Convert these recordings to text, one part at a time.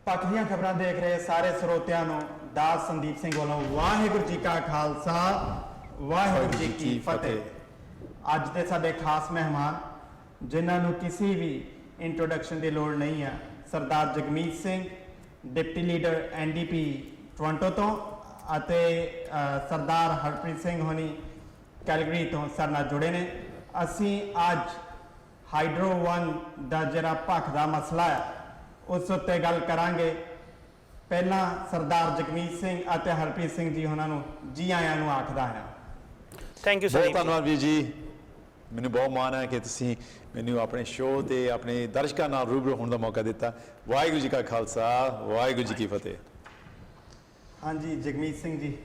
ਪੱਖ ਦੀਆਂ ਖਬਰਾਂ ਦੇਖ ਰਹੇ ਸਾਰੇ ਸਰੋਤਿਆਂ ਨੂੰ ਦਾਸ ਸੰਦੀਪ ਸਿੰਘ ਵੱਲੋਂ ਵਾਹਿਗੁਰੂ ਜੀ ਕਾ ਖਾਲਸਾ ਵਾਹਿਗੁਰੂ ਜੀ ਕੀ ਫਤਿਹ। ਅੱਜ ਦੇ ਸਾਡੇ ਖਾਸ ਮਹਿਮਾਨ ਜਿਨ੍ਹਾਂ ਨੂੰ ਕਿਸੇ ਵੀ ਇੰਟਰੋਡਕਸ਼ਨ ਦੀ ਲੋੜ ਨਹੀਂ ਹੈ, Sardar Jagmeet Singh deputy leader NDP Toronto ਤੋਂ ਅਤੇ ਸਰਦਾਰ ਹਰਪ੍ਰੀਤ ਸਿੰਘ ਹੋਣੀ ਕੈਲਗਰੀ ਤੋਂ ਸਾਡੇ ਨਾਲ ਜੁੜੇ ਨੇ। ਅਸੀਂ ਅੱਜ ਹਾਈਡਰੋ 1 ਦਾ ਜਿਹੜਾ ਭੱਖ ਦਾ ਮਸਲਾ ਹੈ ਉਸ ਉੱਤੇ ਗੱਲ ਕਰਾਂਗੇ। ਪਹਿਲਾਂ ਸਰਦਾਰ ਜਗਮੀਤ ਸਿੰਘ ਅਤੇ ਹਰਪ੍ਰੀਤ ਸਿੰਘ ਜੀ ਉਹਨਾਂ ਨੂੰ ਜੀ ਆਇਆਂ ਨੂੰ ਆਖਦਾ ਹਾਂ। ਥੈਂਕ ਯੂ ਬਹੁਤ ਧੰਨਵਾਦ ਵੀਰ ਜੀ। ਮੈਨੂੰ ਬਹੁਤ ਮਾਣ ਹੈ ਕਿ ਤੁਸੀਂ ਮੈਨੂੰ ਆਪਣੇ ਸ਼ੋਅ ਤੇ ਆਪਣੇ ਦਰਸ਼ਕਾਂ ਨਾਲ ਰੂਬਰੂ ਹੋਣ ਦਾ ਮੌਕਾ ਦਿੱਤਾ। ਵਾਹਿਗੁਰੂ ਜੀ ਕਾ ਖਾਲਸਾ ਵਾਹਿਗੁਰੂ ਜੀ ਕੀ ਫਤਿਹ। ਹਾਂਜੀ ਜਗਮੀਤ ਸਿੰਘ ਜੀ,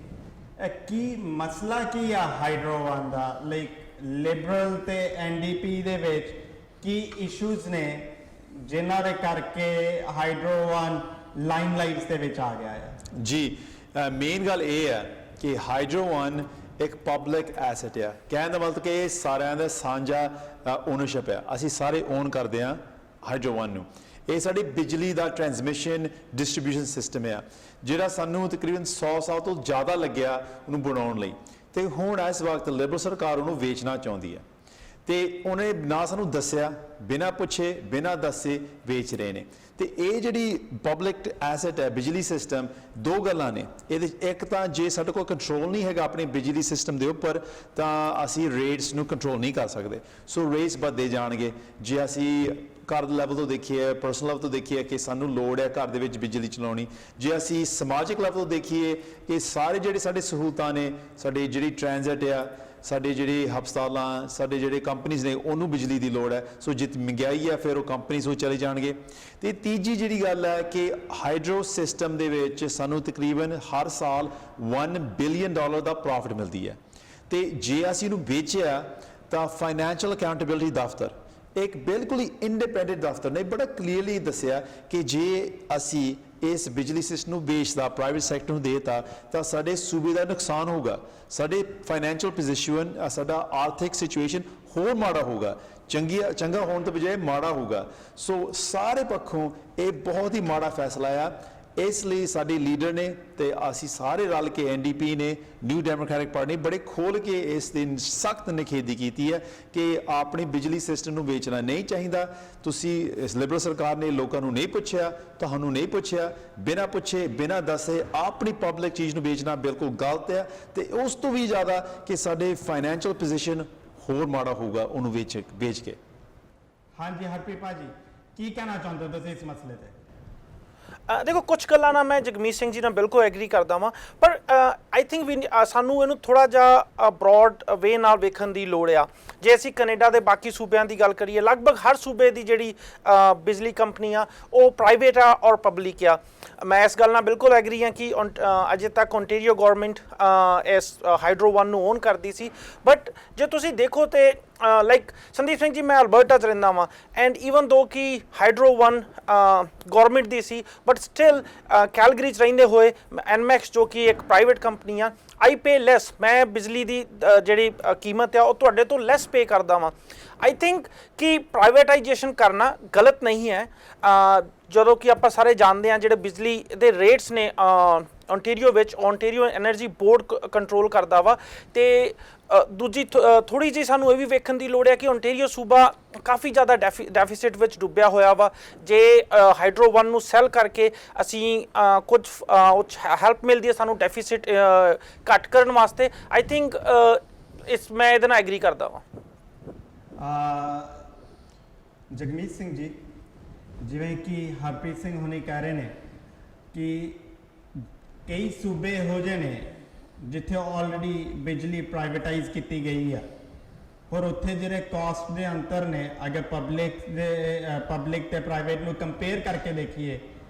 ਇਹ ਕੀ ਮਸਲਾ ਕੀ ਆ ਹਾਈਡਰੋ 1 ਦਾ? ਲਾਈਕ ਲਿਬਰਲ ਤੇ NDP ਦੇ ਵਿੱਚ ਕੀ ਇਸ਼ੂਜ਼ ਨੇ ਜਿਨ੍ਹਾਂ ਦੇ ਕਰਕੇ ਹਾਈਡਰੋ 1 ਲਾਈਮਲਾਈਟਸ ਦੇ ਵਿੱਚ ਆ ਗਿਆ ਹੈ? ਜੀ ਮੇਨ ਗੱਲ ਇਹ ਹੈ ਕਿ ਹਾਈਡਰੋ 1 ਇੱਕ ਪਬਲਿਕ ਐਸੈਟ ਆ। ਕਹਿਣ ਦਾ ਮਤਲਬ ਕਿ ਇਹ ਸਾਰਿਆਂ ਦਾ ਸਾਂਝਾ ਓਨਰਸ਼ਿਪ ਹੈ। ਅਸੀਂ ਸਾਰੇ ਓਨ ਕਰਦੇ ਹਾਂ ਹਾਈਡਰੋ 1 ਨੂੰ। ਇਹ ਸਾਡੀ ਬਿਜਲੀ ਦਾ ਟਰਾਂਸਮਿਸ਼ਨ ਡਿਸਟ੍ਰੀਬਿਊਸ਼ਨ ਸਿਸਟਮ ਆ ਜਿਹੜਾ ਸਾਨੂੰ ਤਕਰੀਬਨ 100 ਸਾਲ ਤੋਂ ਜ਼ਿਆਦਾ ਲੱਗਿਆ ਉਹਨੂੰ ਬਣਾਉਣ ਲਈ। ਤੇ ਹੁਣ ਇਸ ਵਕਤ ਲਿਬਰਲ ਸਰਕਾਰ ਉਹਨੂੰ ਵੇਚਣਾ ਚਾਹੁੰਦੀ ਹੈ ਤੇ ਉਹਨੇ ਨਾ ਸਾਨੂੰ ਦੱਸਿਆ, ਬਿਨਾਂ ਪੁੱਛੇ ਬਿਨਾਂ ਦੱਸੇ ਵੇਚ ਰਹੇ ਨੇ। ਤੇ ਇਹ ਜਿਹੜੀ ਪਬਲਿਕ ਐਸੈਟ ਹੈ ਬਿਜਲੀ ਸਿਸਟਮ, ਦੋ ਗੱਲਾਂ ਨੇ ਇਹਦੇ। ਇੱਕ ਤਾਂ ਜੇ ਸਾਡੇ ਕੋਲ ਕੰਟਰੋਲ ਨਹੀਂ ਹੈਗਾ ਆਪਣੇ ਬਿਜਲੀ ਸਿਸਟਮ ਦੇ ਉੱਪਰ ਤਾਂ ਅਸੀਂ ਰੇਟਸ ਨੂੰ ਕੰਟਰੋਲ ਨਹੀਂ ਕਰ ਸਕਦੇ। ਸੋ ਰੇਟਸ ਵੱਧਦੇ ਜਾਣਗੇ। ਜੇ ਅਸੀਂ ਘਰ ਦੇ ਲੈਵਲ ਤੋਂ ਦੇਖੀਏ, ਪਰਸਨਲ ਲੈਵਲ ਤੋਂ ਦੇਖੀਏ ਕਿ ਸਾਨੂੰ ਲੋੜ ਹੈ ਘਰ ਦੇ ਵਿੱਚ ਬਿਜਲੀ ਚਲਾਉਣੀ, ਜੇ ਅਸੀਂ ਸਮਾਜਿਕ ਲੈਵਲ ਤੋਂ ਦੇਖੀਏ ਕਿ ਸਾਰੇ ਜਿਹੜੇ ਸਾਡੇ ਸਹੂਲਤਾਂ ਨੇ, ਸਾਡੀ ਜਿਹੜੀ ਟ੍ਰਾਂਜ਼ਿਟ ਆ, ਸਾਡੇ ਜਿਹੜੇ ਹਸਪਤਾਲਾਂ, ਸਾਡੇ ਜਿਹੜੇ ਕੰਪਨੀਜ਼ ਨੇ ਉਹਨੂੰ ਬਿਜਲੀ ਦੀ ਲੋੜ ਹੈ। ਸੋ ਜਿੱਤ ਮਹਿੰਗਾਈ ਹੈ ਫਿਰ ਉਹ ਕੰਪਨੀਜ਼ ਉਹ ਚਲੇ ਜਾਣਗੇ। ਤੇ ਤੀਜੀ ਜਿਹੜੀ ਗੱਲ ਹੈ ਕਿ ਹਾਈਡਰੋ ਸਿਸਟਮ ਦੇ ਵਿੱਚ ਸਾਨੂੰ ਤਕਰੀਬਨ ਹਰ ਸਾਲ $1 ਬਿਲੀਅਨ ਦਾ ਪ੍ਰੋਫਿਟ ਮਿਲਦੀ ਹੈ। ਤੇ ਜੇ ਅਸੀਂ ਇਹਨੂੰ ਵੇਚਿਆ ਤਾਂ ਫਾਈਨੈਂਸ਼ੀਅਲ ਅਕਾਊਂਟੇਬਿਲਿਟੀ ਦਫ਼ਤਰ, ਇੱਕ ਬਿਲਕੁਲ ਹੀ ਇੰਡੀਪੈਂਡੈਂਟ ਦਫ਼ਤਰ ਨੇ ਬੜਾ ਕਲੀਅਰਲੀ ਦੱਸਿਆ ਕਿ ਜੇ ਅਸੀਂ ਇਸ ਬਿਜਲੀ ਸਿਸਟਮ ਨੂੰ ਵੇਚਦਾ, ਪ੍ਰਾਈਵੇਟ ਸੈਕਟਰ ਨੂੰ ਦੇਤਾ ਤਾਂ ਸਾਡੇ ਸੂਬੇ ਦਾ ਨੁਕਸਾਨ ਹੋਊਗਾ, ਸਾਡੇ ਫਾਈਨੈਂਸ਼ੀਅਲ ਪੋਜੀਸ਼ਨ, ਸਾਡਾ ਆਰਥਿਕ ਸਿਚੁਏਸ਼ਨ ਹੋਰ ਮਾੜਾ ਹੋਊਗਾ, ਚੰਗਾ ਹੋਣ ਤੋਂ ਬਜਾਏ ਮਾੜਾ ਹੋਊਗਾ। ਸੋ ਸਾਰੇ ਪੱਖੋਂ ਇਹ ਬਹੁਤ ਹੀ ਮਾੜਾ ਫੈਸਲਾ ਆ। ਇਸ ਲਈ ਸਾਡੇ ਲੀਡਰ ਨੇ ਤੇ ਅਸੀਂ ਸਾਰੇ ਰਲ ਕੇ NDP ਨੇ, ਨਿਊ ਡੈਮੋਕ੍ਰੈਟਿਕ ਪਾਰਟੀ ਨੇ ਬੜੇ ਖੋਲ ਕੇ ਇਸ ਦੀ ਸਖਤ ਨਿਖੇਧੀ ਕੀਤੀ ਹੈ ਕਿ ਆਪਣੀ ਬਿਜਲੀ ਸਿਸਟਮ ਨੂੰ ਵੇਚਣਾ ਨਹੀਂ ਚਾਹੀਦਾ। ਤੁਸੀਂ ਇਸ ਲਿਬਰਲ ਸਰਕਾਰ ਨੇ ਲੋਕਾਂ ਨੂੰ ਨਹੀਂ ਪੁੱਛਿਆ, ਤੁਹਾਨੂੰ ਨਹੀਂ ਪੁੱਛਿਆ, ਬਿਨਾਂ ਪੁੱਛੇ ਬਿਨਾਂ ਦੱਸੇ ਆਪਣੀ ਪਬਲਿਕ ਚੀਜ਼ ਨੂੰ ਵੇਚਣਾ ਬਿਲਕੁਲ ਗਲਤ ਹੈ। ਤੇ ਉਸ ਤੋਂ ਵੀ ਜ਼ਿਆਦਾ ਕਿ ਸਾਡੇ ਫਾਈਨੈਂਸ਼ੀਅਲ ਪੋਜੀਸ਼ਨ ਹੋਰ ਮਾੜਾ ਹੋਊਗਾ ਉਹਨੂੰ ਵੇਚ ਕੇ। ਹਾਂਜੀ ਹਰਪ੍ਰੀਤ ਭਾਜੀ, ਕੀ ਕਹਿਣਾ ਚਾਹੁੰਦੇ ਹੋ ਤੁਸੀਂ ਇਸ ਮਸਲੇ ਤੇ? ਦੇਖੋ, ਕੁਝ ਗੱਲਾਂ ਨਾਲ ਮੈਂ ਜਗਮੀਤ ਸਿੰਘ ਜੀ ਨਾਲ ਬਿਲਕੁਲ ਐਗਰੀ ਕਰਦਾ ਵਾਂ, ਪਰ ਆਈ ਥਿੰਕ ਵੀ ਸਾਨੂੰ ਇਹਨੂੰ ਥੋੜ੍ਹਾ ਜਿਹਾ ਬਰੋਡ ਵੇ ਨਾਲ ਵੇਖਣ ਦੀ ਲੋੜ ਆ। ਜੇ ਅਸੀਂ ਕੈਨੇਡਾ ਦੇ ਬਾਕੀ ਸੂਬਿਆਂ ਦੀ ਗੱਲ ਕਰੀਏ, ਲਗਭਗ ਹਰ ਸੂਬੇ ਦੀ ਜਿਹੜੀ ਬਿਜਲੀ ਕੰਪਨੀ ਆ ਉਹ ਪ੍ਰਾਈਵੇਟ ਆ ਔਰ ਪਬਲਿਕ ਆ। ਮੈਂ ਇਸ ਗੱਲ ਨਾਲ ਬਿਲਕੁਲ ਐਗਰੀ ਹਾਂ ਕਿ ਅਜੇ ਤੱਕ ਓਨਟਾਰੀਓ ਗੌਰਮੈਂਟ ਇਸ ਹਾਈਡਰੋ 1 ਨੂੰ ਓਨ ਕਰਦੀ ਸੀ। ਬਟ ਜੇ ਤੁਸੀਂ ਦੇਖੋ ਤੇ ਲਾਈਕ ਸੰਦੀਪ ਸਿੰਘ ਜੀ, ਮੈਂ ਅਲਬਰਟਾ 'ਚ ਰਹਿੰਦਾ ਵਾਂ ਐਂਡ ਈਵਨ ਦੋ ਕਿ hydro 1 government the C, but still Calgary 'ਚ ਰਹਿੰਦੇ ਹੋਏ NMAX ਜੋ ਕਿ ਇੱਕ ਪ੍ਰਾਈਵੇਟ ਕੰਪਨੀ ਆ, ਆਈ ਪੇ ਲੈਸ। ਮੈਂ ਬਿਜਲੀ ਦੀ ਜਿਹੜੀ ਕੀਮਤ ਆ ਉਹ ਤੁਹਾਡੇ ਤੋਂ ਲੈਸ ਪੇ ਕਰਦਾ ਵਾਂ। ਆਈ ਥਿੰਕ ਕਿ ਪ੍ਰਾਈਵੇਟਾਈਜੇਸ਼ਨ ਕਰਨਾ ਗਲਤ ਨਹੀਂ ਹੈ। ਜਦੋਂ ਕਿ ਆਪਾਂ ਸਾਰੇ ਜਾਣਦੇ ਹਾਂ ਜਿਹੜੇ ਬਿਜਲੀ ਦੇ ਰੇਟਸ ਨੇ ਓਨਟਾਰੀਓ ਵਿੱਚ, ਓਨਟਾਰੀਓ ਐਨਰਜੀ ਬੋਰਡ ਕੰਟਰੋਲ ਕਰਦਾ ਵਾ। ਤੇ ਦੂਜੀ ਥੋੜ੍ਹੀ ਜਿਹੀ ਸਾਨੂੰ ਇਹ ਵੀ ਵੇਖਣ ਦੀ ਲੋੜ ਹੈ ਕਿ ਓਨਟਾਰੀਓ ਸੂਬਾ ਕਾਫੀ ਜ਼ਿਆਦਾ ਡੈਫੀਸਿਟ ਵਿੱਚ ਡੁੱਬਿਆ ਹੋਇਆ ਵਾ। ਜੇ ਹਾਈਡਰੋ 1 ਨੂੰ ਸੈੱਲ ਕਰਕੇ ਅਸੀਂ ਕੁਝ ਹੈਲਪ ਮਿਲਦੀ ਹੈ ਸਾਨੂੰ ਡੈਫੀਸਿਟ ਘੱਟ ਕਰਨ ਵਾਸਤੇ, ਆਈ ਥਿੰਕ ਮੈਂ ਇਹਦੇ ਨਾਲ ਐਗਰੀ ਕਰਦਾ ਵਾਂ। ਜਗਮੀਤ ਸਿੰਘ ਜੀ, ਜਿਵੇਂ ਕਿ ਹਰਪ੍ਰੀਤ ਸਿੰਘ ਹੁਣੇ ਕਹਿ ਰਹੇ ਨੇ ਕਿ ਕਈ ਸੂਬੇ ਇਹੋ ਜਿਹੇ ਨੇ ਜਿੱਥੇ ਆਲਰੇਡੀ ਬਿਜਲੀ ਪ੍ਰਾਈਵੇਟਾਈਜ਼ ਕੀਤੀ ਗਈ ਆ, ਪਰ ਉੱਥੇ ਜਿਹੜੇ ਕਾਸਟ ਦੇ ਅੰਤਰ ਨੇ, ਅਗਰ ਪਬਲਿਕ ਤੇ ਪ੍ਰਾਈਵੇਟ ਨੂੰ ਕੰਪੇਅਰ ਕਰਕੇ ਦੇਖੀਏ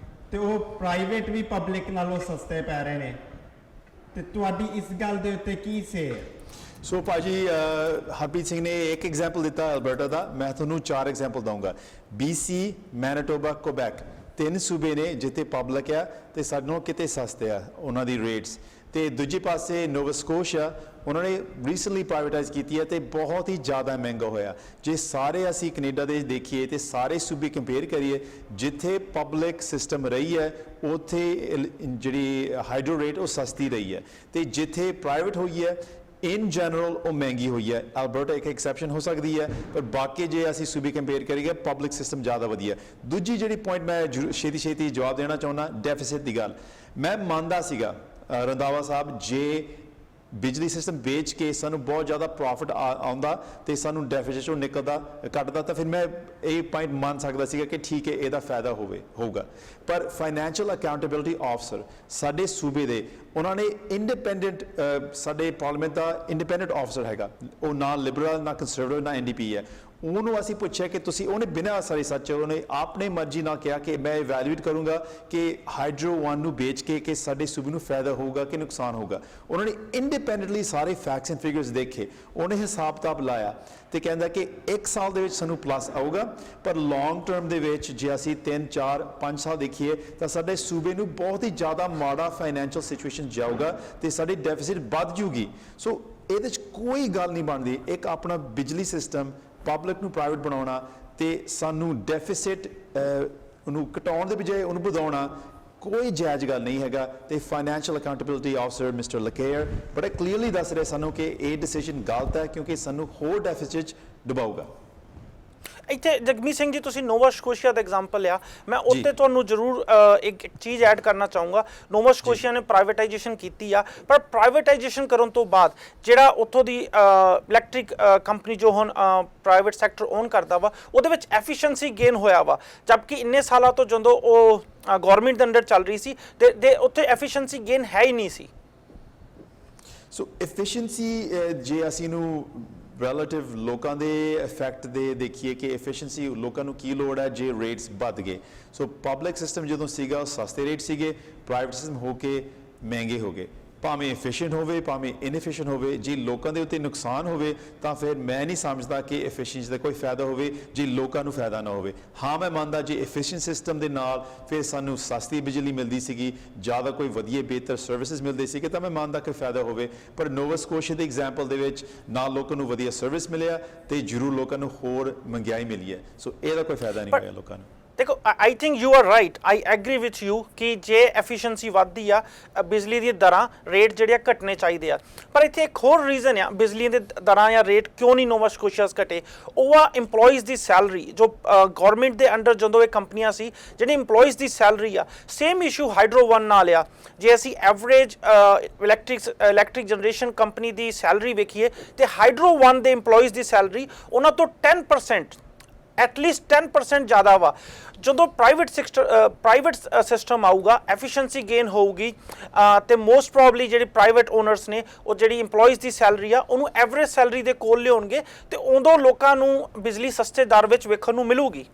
ਤੇ ਉਹ ਪ੍ਰਾਈਵੇਟ ਵੀ ਪਬਲਿਕ ਨਾਲੋਂ ਸਸਤੇ ਪੈ ਰਹੇ ਨੇ। ਤੇ ਤੁਹਾਡੀ ਇਸ ਗੱਲ ਦੇ ਉੱਤੇ ਕੀ ਸੇ? ਸੋ ਭਾਜੀ, ਹਰਪ੍ਰੀਤ ਸਿੰਘ ਨੇ ਇੱਕ ਐਗਜ਼ਾਮਪਲ ਦਿੱਤਾ ਅਲਬਰਟਾ ਦਾ, ਮੈਂ ਤੁਹਾਨੂੰ 4 ਐਗਜ਼ਾਮਪਲ ਦਊਂਗਾ। BC, ਮੈਨੀਟੋਬਾ, ਕੁਬੈਕ, 3 ਸੂਬੇ ਨੇ ਜਿੱਥੇ ਪਬਲਿਕ ਆ ਤੇ ਸਾਨੂੰ ਕਿਤੇ ਸਸਤੇ ਆ ਉਹਨਾਂ ਦੀ ਰੇਟਸ। ਤੇ ਦੂਜੇ ਪਾਸੇ ਨੋਵਾ ਸਕੋਸ਼ੀਆ, ਉਹਨਾਂ ਨੇ ਰੀਸੈਂਟਲੀ ਪ੍ਰਾਈਵੇਟਾਈਜ਼ ਕੀਤੀ ਹੈ ਤੇ ਬਹੁਤ ਹੀ ਜ਼ਿਆਦਾ ਮਹਿੰਗਾ ਹੋਇਆ। ਜੇ ਸਾਰੇ ਅਸੀਂ ਕੈਨੇਡਾ ਦੇ ਦੇਖੀਏ ਤੇ ਸਾਰੇ ਸੂਬੇ ਕੰਪੇਅਰ ਕਰੀਏ, ਜਿੱਥੇ ਪਬਲਿਕ ਸਿਸਟਮ ਰਹੀ ਹੈ ਉੱਥੇ ਜਿਹੜੀ ਹਾਈਡਰੋ ਰੇਟ ਉਹ ਸਸਤੀ ਰਹੀ ਹੈ, ਤੇ ਜਿੱਥੇ ਪ੍ਰਾਈਵੇਟ ਹੋਈ ਹੈ ਇਨ ਜਨਰਲ ਉਹ ਮਹਿੰਗੀ ਹੋਈ ਹੈ। ਐਲਬਰਟਾ ਇੱਕ ਐਕਸੈਪਸ਼ਨ ਹੋ ਸਕਦੀ ਹੈ, ਪਰ ਬਾਕੀ ਜੇ ਅਸੀਂ ਸੂਬੇ ਕੰਪੇਅਰ ਕਰੀਏ ਪਬਲਿਕ ਸਿਸਟਮ ਜ਼ਿਆਦਾ ਵਧੀਆ। ਦੂਜੀ ਜਿਹੜੀ ਪੁਆਇੰਟ ਮੈਂ ਛੇਤੀ ਜਵਾਬ ਦੇਣਾ ਚਾਹੁੰਦਾ, ਡੈਫਿਸਿਟ ਦੀ ਗੱਲ। ਮੈਂ ਮੰਨਦਾ ਸੀਗਾ ਰੰਧਾਵਾ ਸਾਹਿਬ, ਜੇ ਬਿਜਲੀ ਸਿਸਟਮ ਵੇਚ ਕੇ ਸਾਨੂੰ ਬਹੁਤ ਜ਼ਿਆਦਾ ਪ੍ਰੋਫਿਟ ਆਉਂਦਾ ਤੇ ਸਾਨੂੰ ਡੈਫਿਸਿਟ ਚੋਂ ਕੱਢਦਾ, ਤਾਂ ਫਿਰ ਮੈਂ ਇਹ ਪੁਆਇੰਟ ਮੰਨ ਸਕਦਾ ਸੀਗਾ ਕਿ ਠੀਕ ਹੈ ਇਹਦਾ ਫਾਇਦਾ ਹੋਊਗਾ। ਪਰ ਫਾਈਨੈਂਸ਼ੀਅਲ ਅਕਾਊਂਟੇਬਿਲਿਟੀ ਆਫਸਰ ਸਾਡੇ ਸੂਬੇ ਦੇ, ਉਹਨਾਂ ਨੇ ਇੰਡੀਪੈਂਡੈਂਟ, ਸਾਡੇ ਪਾਰਲੀਮੈਂਟ ਦਾ ਇੰਡੀਪੈਂਡੈਂਟ ਆਫਸਰ ਹੈਗਾ, ਉਹ ਨਾ ਲਿਬਰਲ ਨਾ ਕੰਸਰਵੇਟਿਵ ਨਾ NDP ਹੈ। ਉਹਨੂੰ ਅਸੀਂ ਪੁੱਛਿਆ ਕਿ ਤੁਸੀਂ, ਉਹਨੇ ਬਿਨਾਂ ਸਾਰੀ ਸੱਚ, ਉਹਨੇ ਆਪਣੇ ਮਰਜ਼ੀ ਨਾਲ ਕਿਹਾ ਕਿ ਮੈਂ ਇਵੈਲੂਏਟ ਕਰੂੰਗਾ ਕਿ ਹਾਈਡਰੋ 1 ਨੂੰ ਵੇਚ ਕੇ ਸਾਡੇ ਸੂਬੇ ਨੂੰ ਫਾਇਦਾ ਹੋਊਗਾ ਕਿ ਨੁਕਸਾਨ ਹੋਊਗਾ। ਉਹਨਾਂ ਨੇ ਇੰਡੀਪੈਂਡੈਂਟਲੀ ਸਾਰੇ ਫੈਕਟਸ ਐਂਡ ਫਿਗਰਸ ਦੇਖੇ, ਉਹਨੇ ਹਿਸਾਬ ਕਿਤਾਬ ਲਾਇਆ ਤੇ ਕਹਿੰਦਾ ਕਿ 1 ਸਾਲ ਦੇ ਵਿੱਚ ਸਾਨੂੰ ਪਲੱਸ ਆਊਗਾ, ਪਰ ਲੌਂਗ ਟਰਮ ਦੇ ਵਿੱਚ ਜੇ ਅਸੀਂ 3, 4, 5 ਸਾਲ ਦੇਖੀਏ ਤਾਂ ਸਾਡੇ ਸੂਬੇ ਨੂੰ ਬਹੁਤ ਹੀ ਜ਼ਿਆਦਾ ਮਾੜਾ ਫਾਈਨੈਂਸ਼ੀਅਲ ਸਿਚੁਏਸ਼ਨ ਜਾਊਗਾ ਤੇ ਸਾਡੀ ਡੈਫਿਸਿਟ ਵੱਧ ਜੂਗੀ। ਸੋ ਇਹਦੇ 'ਚ ਕੋਈ ਗੱਲ ਨਹੀਂ ਬਣਦੀ। ਇੱਕ ਆਪਣਾ ਬਿਜਲੀ ਸਿਸਟਮ ਪਬਲਿਕ ਨੂੰ ਪ੍ਰਾਈਵੇਟ ਬਣਾਉਣਾ ਤੇ ਸਾਨੂੰ ਡੈਫਿਸਿਟ ਉਹਨੂੰ ਘਟਾਉਣ ਦੇ ਬਜਾਏ ਉਹਨੂੰ ਵਧਾਉਣਾ ਕੋਈ ਜਾਇਜ਼ ਗੱਲ ਨਹੀਂ ਹੈਗਾ। ਤੇ ਫਾਈਨੈਂਸ਼ੀਅਲ ਅਕਾਊਂਟੇਬਿਲਿਟੀ ਆਫਸਰ ਮਿਸਟਰ ਲਕੇਅਰ ਬੜਾ ਕਲੀਅਰਲੀ ਦੱਸ ਰਿਹਾ ਸਾਨੂੰ ਕਿ ਇਹ ਡਿਸੀਜਨ ਗਲਤ ਹੈ, ਕਿਉਂਕਿ ਸਾਨੂੰ ਹੋਰ ਡੈਫਿਸਿਟ 'ਚ ਡੁਬਾਊਗਾ। ਇੱਥੇ ਜਗਮੀਤ ਸਿੰਘ ਜੀ, ਤੁਸੀਂ ਨੋਵਾ ਸਕੋਸ਼ੀਆ ਦਾ ਐਗਜ਼ਾਮਪਲ ਲਿਆ, ਮੈਂ ਉੱਤੇ ਤੁਹਾਨੂੰ ਜ਼ਰੂਰ ਇੱਕ ਚੀਜ਼ ਐਡ ਕਰਨਾ ਚਾਹੂੰਗਾ। ਨੋਵਾ ਸਕੋਸ਼ੀਆ ਨੇ ਪ੍ਰਾਈਵੇਟਾਈਜੇਸ਼ਨ ਕੀਤੀ ਆ, ਪਰ ਪ੍ਰਾਈਵੇਟਾਈਜੇਸ਼ਨ ਕਰਨ ਤੋਂ ਬਾਅਦ ਜਿਹੜਾ ਉੱਥੋਂ ਦੀ ਇਲੈਕਟ੍ਰਿਕ ਕੰਪਨੀ ਜੋ ਹੁਣ ਪ੍ਰਾਈਵੇਟ ਸੈਕਟਰ ਓਨ ਕਰਦਾ ਵਾ, ਉਹਦੇ ਵਿੱਚ ਐਫੀਸ਼ੀਐਂਸੀ ਗੇਨ ਹੋਇਆ ਵਾ, ਜਦਕਿ ਇੰਨੇ ਸਾਲਾਂ ਤੋਂ ਜਦੋਂ ਉਹ ਗਵਰਨਮੈਂਟ ਦੇ ਅੰਡਰ ਚੱਲ ਰਹੀ ਸੀ ਤੇ ਉੱਥੇ ਐਫੀਸ਼ੀਐਂਸੀ ਗੇਨ ਹੈ ਹੀ ਨਹੀਂ ਸੀ। ਸੋ ਐਫੀਸ਼ੀਐਂਸੀ ਜੇ ਅਸੀਂ ਨੂੰ ਰਿਲੇਟਿਵ ਲੋਕਾਂ ਦੇ ਇਫੈਕਟ ਦੇ ਦੇਖੀਏ ਕਿ ਐਫੀਸ਼ੀਐਂਸੀ ਲੋਕਾਂ ਨੂੰ ਕੀ ਲੋੜ ਹੈ ਜੇ ਰੇਟਸ ਵੱਧ ਗਏ। ਸੋ ਪਬਲਿਕ ਸਿਸਟਮ ਜਦੋਂ ਸੀਗਾ ਉਹ ਸਸਤੇ ਰੇਟ ਸੀਗੇ, ਪ੍ਰਾਈਵੇਟ ਸਿਸਟਮ ਹੋ ਕੇ ਮਹਿੰਗੇ ਹੋ ਗਏ। ਭਾਵੇਂ ਐਫੀਸ਼ੀਐਂਟ ਹੋਵੇ ਭਾਵੇਂ ਇਨਐਫੀਸ਼ੀਐਂਟ ਹੋਵੇ, ਜੇ ਲੋਕਾਂ ਦੇ ਉੱਤੇ ਨੁਕਸਾਨ ਹੋਵੇ ਤਾਂ ਫਿਰ ਮੈਂ ਨਹੀਂ ਸਮਝਦਾ ਕਿ ਐਫੀਸ਼ੀਐਂਸੀ ਦਾ ਕੋਈ ਫਾਇਦਾ ਹੋਵੇ ਜੇ ਲੋਕਾਂ ਨੂੰ ਫਾਇਦਾ ਨਾ ਹੋਵੇ। ਹਾਂ, ਮੈਂ ਮੰਨਦਾ ਜੇ ਐਫੀਸ਼ੀਐਂਟ ਸਿਸਟਮ ਦੇ ਨਾਲ ਫਿਰ ਸਾਨੂੰ ਸਸਤੀ ਬਿਜਲੀ ਮਿਲਦੀ ਸੀਗੀ, ਜ਼ਿਆਦਾ ਕੋਈ ਵਧੀਆ ਬਿਹਤਰ ਸਰਵਿਸਿਜ਼ ਮਿਲਦੇ ਸੀਗੇ, ਤਾਂ ਮੈਂ ਮੰਨਦਾ ਕਿ ਫਾਇਦਾ ਹੋਵੇ। ਪਰ ਨੋਵਾ ਸਕੋਸ਼ੀਆ ਦੇ ਐਗਜ਼ਾਮਪਲ ਦੇ ਵਿੱਚ ਨਾ ਲੋਕਾਂ ਨੂੰ ਵਧੀਆ ਸਰਵਿਸ ਮਿਲਿਆ ਤੇ ਜ਼ਰੂਰ ਲੋਕਾਂ ਨੂੰ ਹੋਰ ਮਹਿੰਗਾਈ ਮਿਲੀ ਹੈ। ਸੋ ਇਹਦਾ ਕੋਈ ਫਾਇਦਾ ਨਹੀਂ ਹੋਇਆ ਲੋਕਾਂ ਨੂੰ। ਦੇਖੋ, I think you are right, I agree with you ਕਿ ਜੇ ਐਫੀਸ਼ੀਐਂਸੀ ਵੱਧਦੀ ਆ, ਬਿਜਲੀ ਦੀਆਂ ਦਰਾਂ ਰੇਟ ਜਿਹੜੇ ਆ ਘਟਣੇ ਚਾਹੀਦੇ ਆ। ਪਰ ਇੱਥੇ ਇੱਕ ਹੋਰ ਰੀਜ਼ਨ ਆ ਬਿਜਲੀ ਦੇ ਦਰਾਂ ਜਾਂ ਰੇਟ ਕਿਉਂ ਨਹੀਂ ਨੋਵਾ ਸਕੋਸ਼ੀਆਸ ਘਟੇ, ਉਹ ਆ ਇੰਪਲੋਈਜ਼ ਦੀ ਸੈਲਰੀ। ਜੋ ਗਵਰਨਮੈਂਟ ਦੇ ਅੰਡਰ ਜਦੋਂ ਇਹ ਕੰਪਨੀਆਂ ਸੀ, ਜਿਹੜੀ ਇੰਪਲੋਈਜ਼ ਦੀ ਸੈਲਰੀ ਆ, ਸੇਮ ਇਸ਼ੂ ਹਾਈਡਰੋ 1 ਨਾਲ ਆ। ਜੇ ਅਸੀਂ ਐਵਰੇਜ ਇਲੈਕਟ੍ਰਿਕ ਜਨਰੇਸ਼ਨ ਕੰਪਨੀ ਦੀ ਸੈਲਰੀ ਵੇਖੀਏ ਤੇ ਹਾਈਡਰੋ 1 ਦੇ ਇੰਪਲੋਈਜ਼ ਦੀ ਸੈਲਰੀ ਉਹਨਾਂ ਤੋਂ 10%, ਐਟਲੀਸਟ 10% ਜ਼ਿਆਦਾ ਵਾ। ਜਦੋਂ ਪ੍ਰਾਈਵੇਟ ਸਿਸਟਮ ਆਊਗਾ, ਐਫੀਸ਼ੀਐਂਸੀ ਗੇਨ ਹੋਊਗੀ ਤੇ ਮੋਸਟ ਪ੍ਰੋਬਬਲੀ ਜਿਹੜੇ ਪ੍ਰਾਈਵੇਟ ਓਨਰਸ ਨੇ ਉਹ ਜਿਹੜੀ ਇੰਪਲੋਈਜ਼ ਦੀ ਸੈਲਰੀ ਆ ਉਹਨੂੰ ਐਵਰੇਜ ਸੈਲਰੀ ਦੇ ਕੋਲ ਲਿਆਉਣਗੇ ਤੇ ਉਦੋਂ ਲੋਕਾਂ ਨੂੰ ਬਿਜਲੀ ਸਸਤੇ ਦਰ ਵਿੱਚ ਵੇਖਣ ਨੂੰ ਮਿਲੂਗੀ।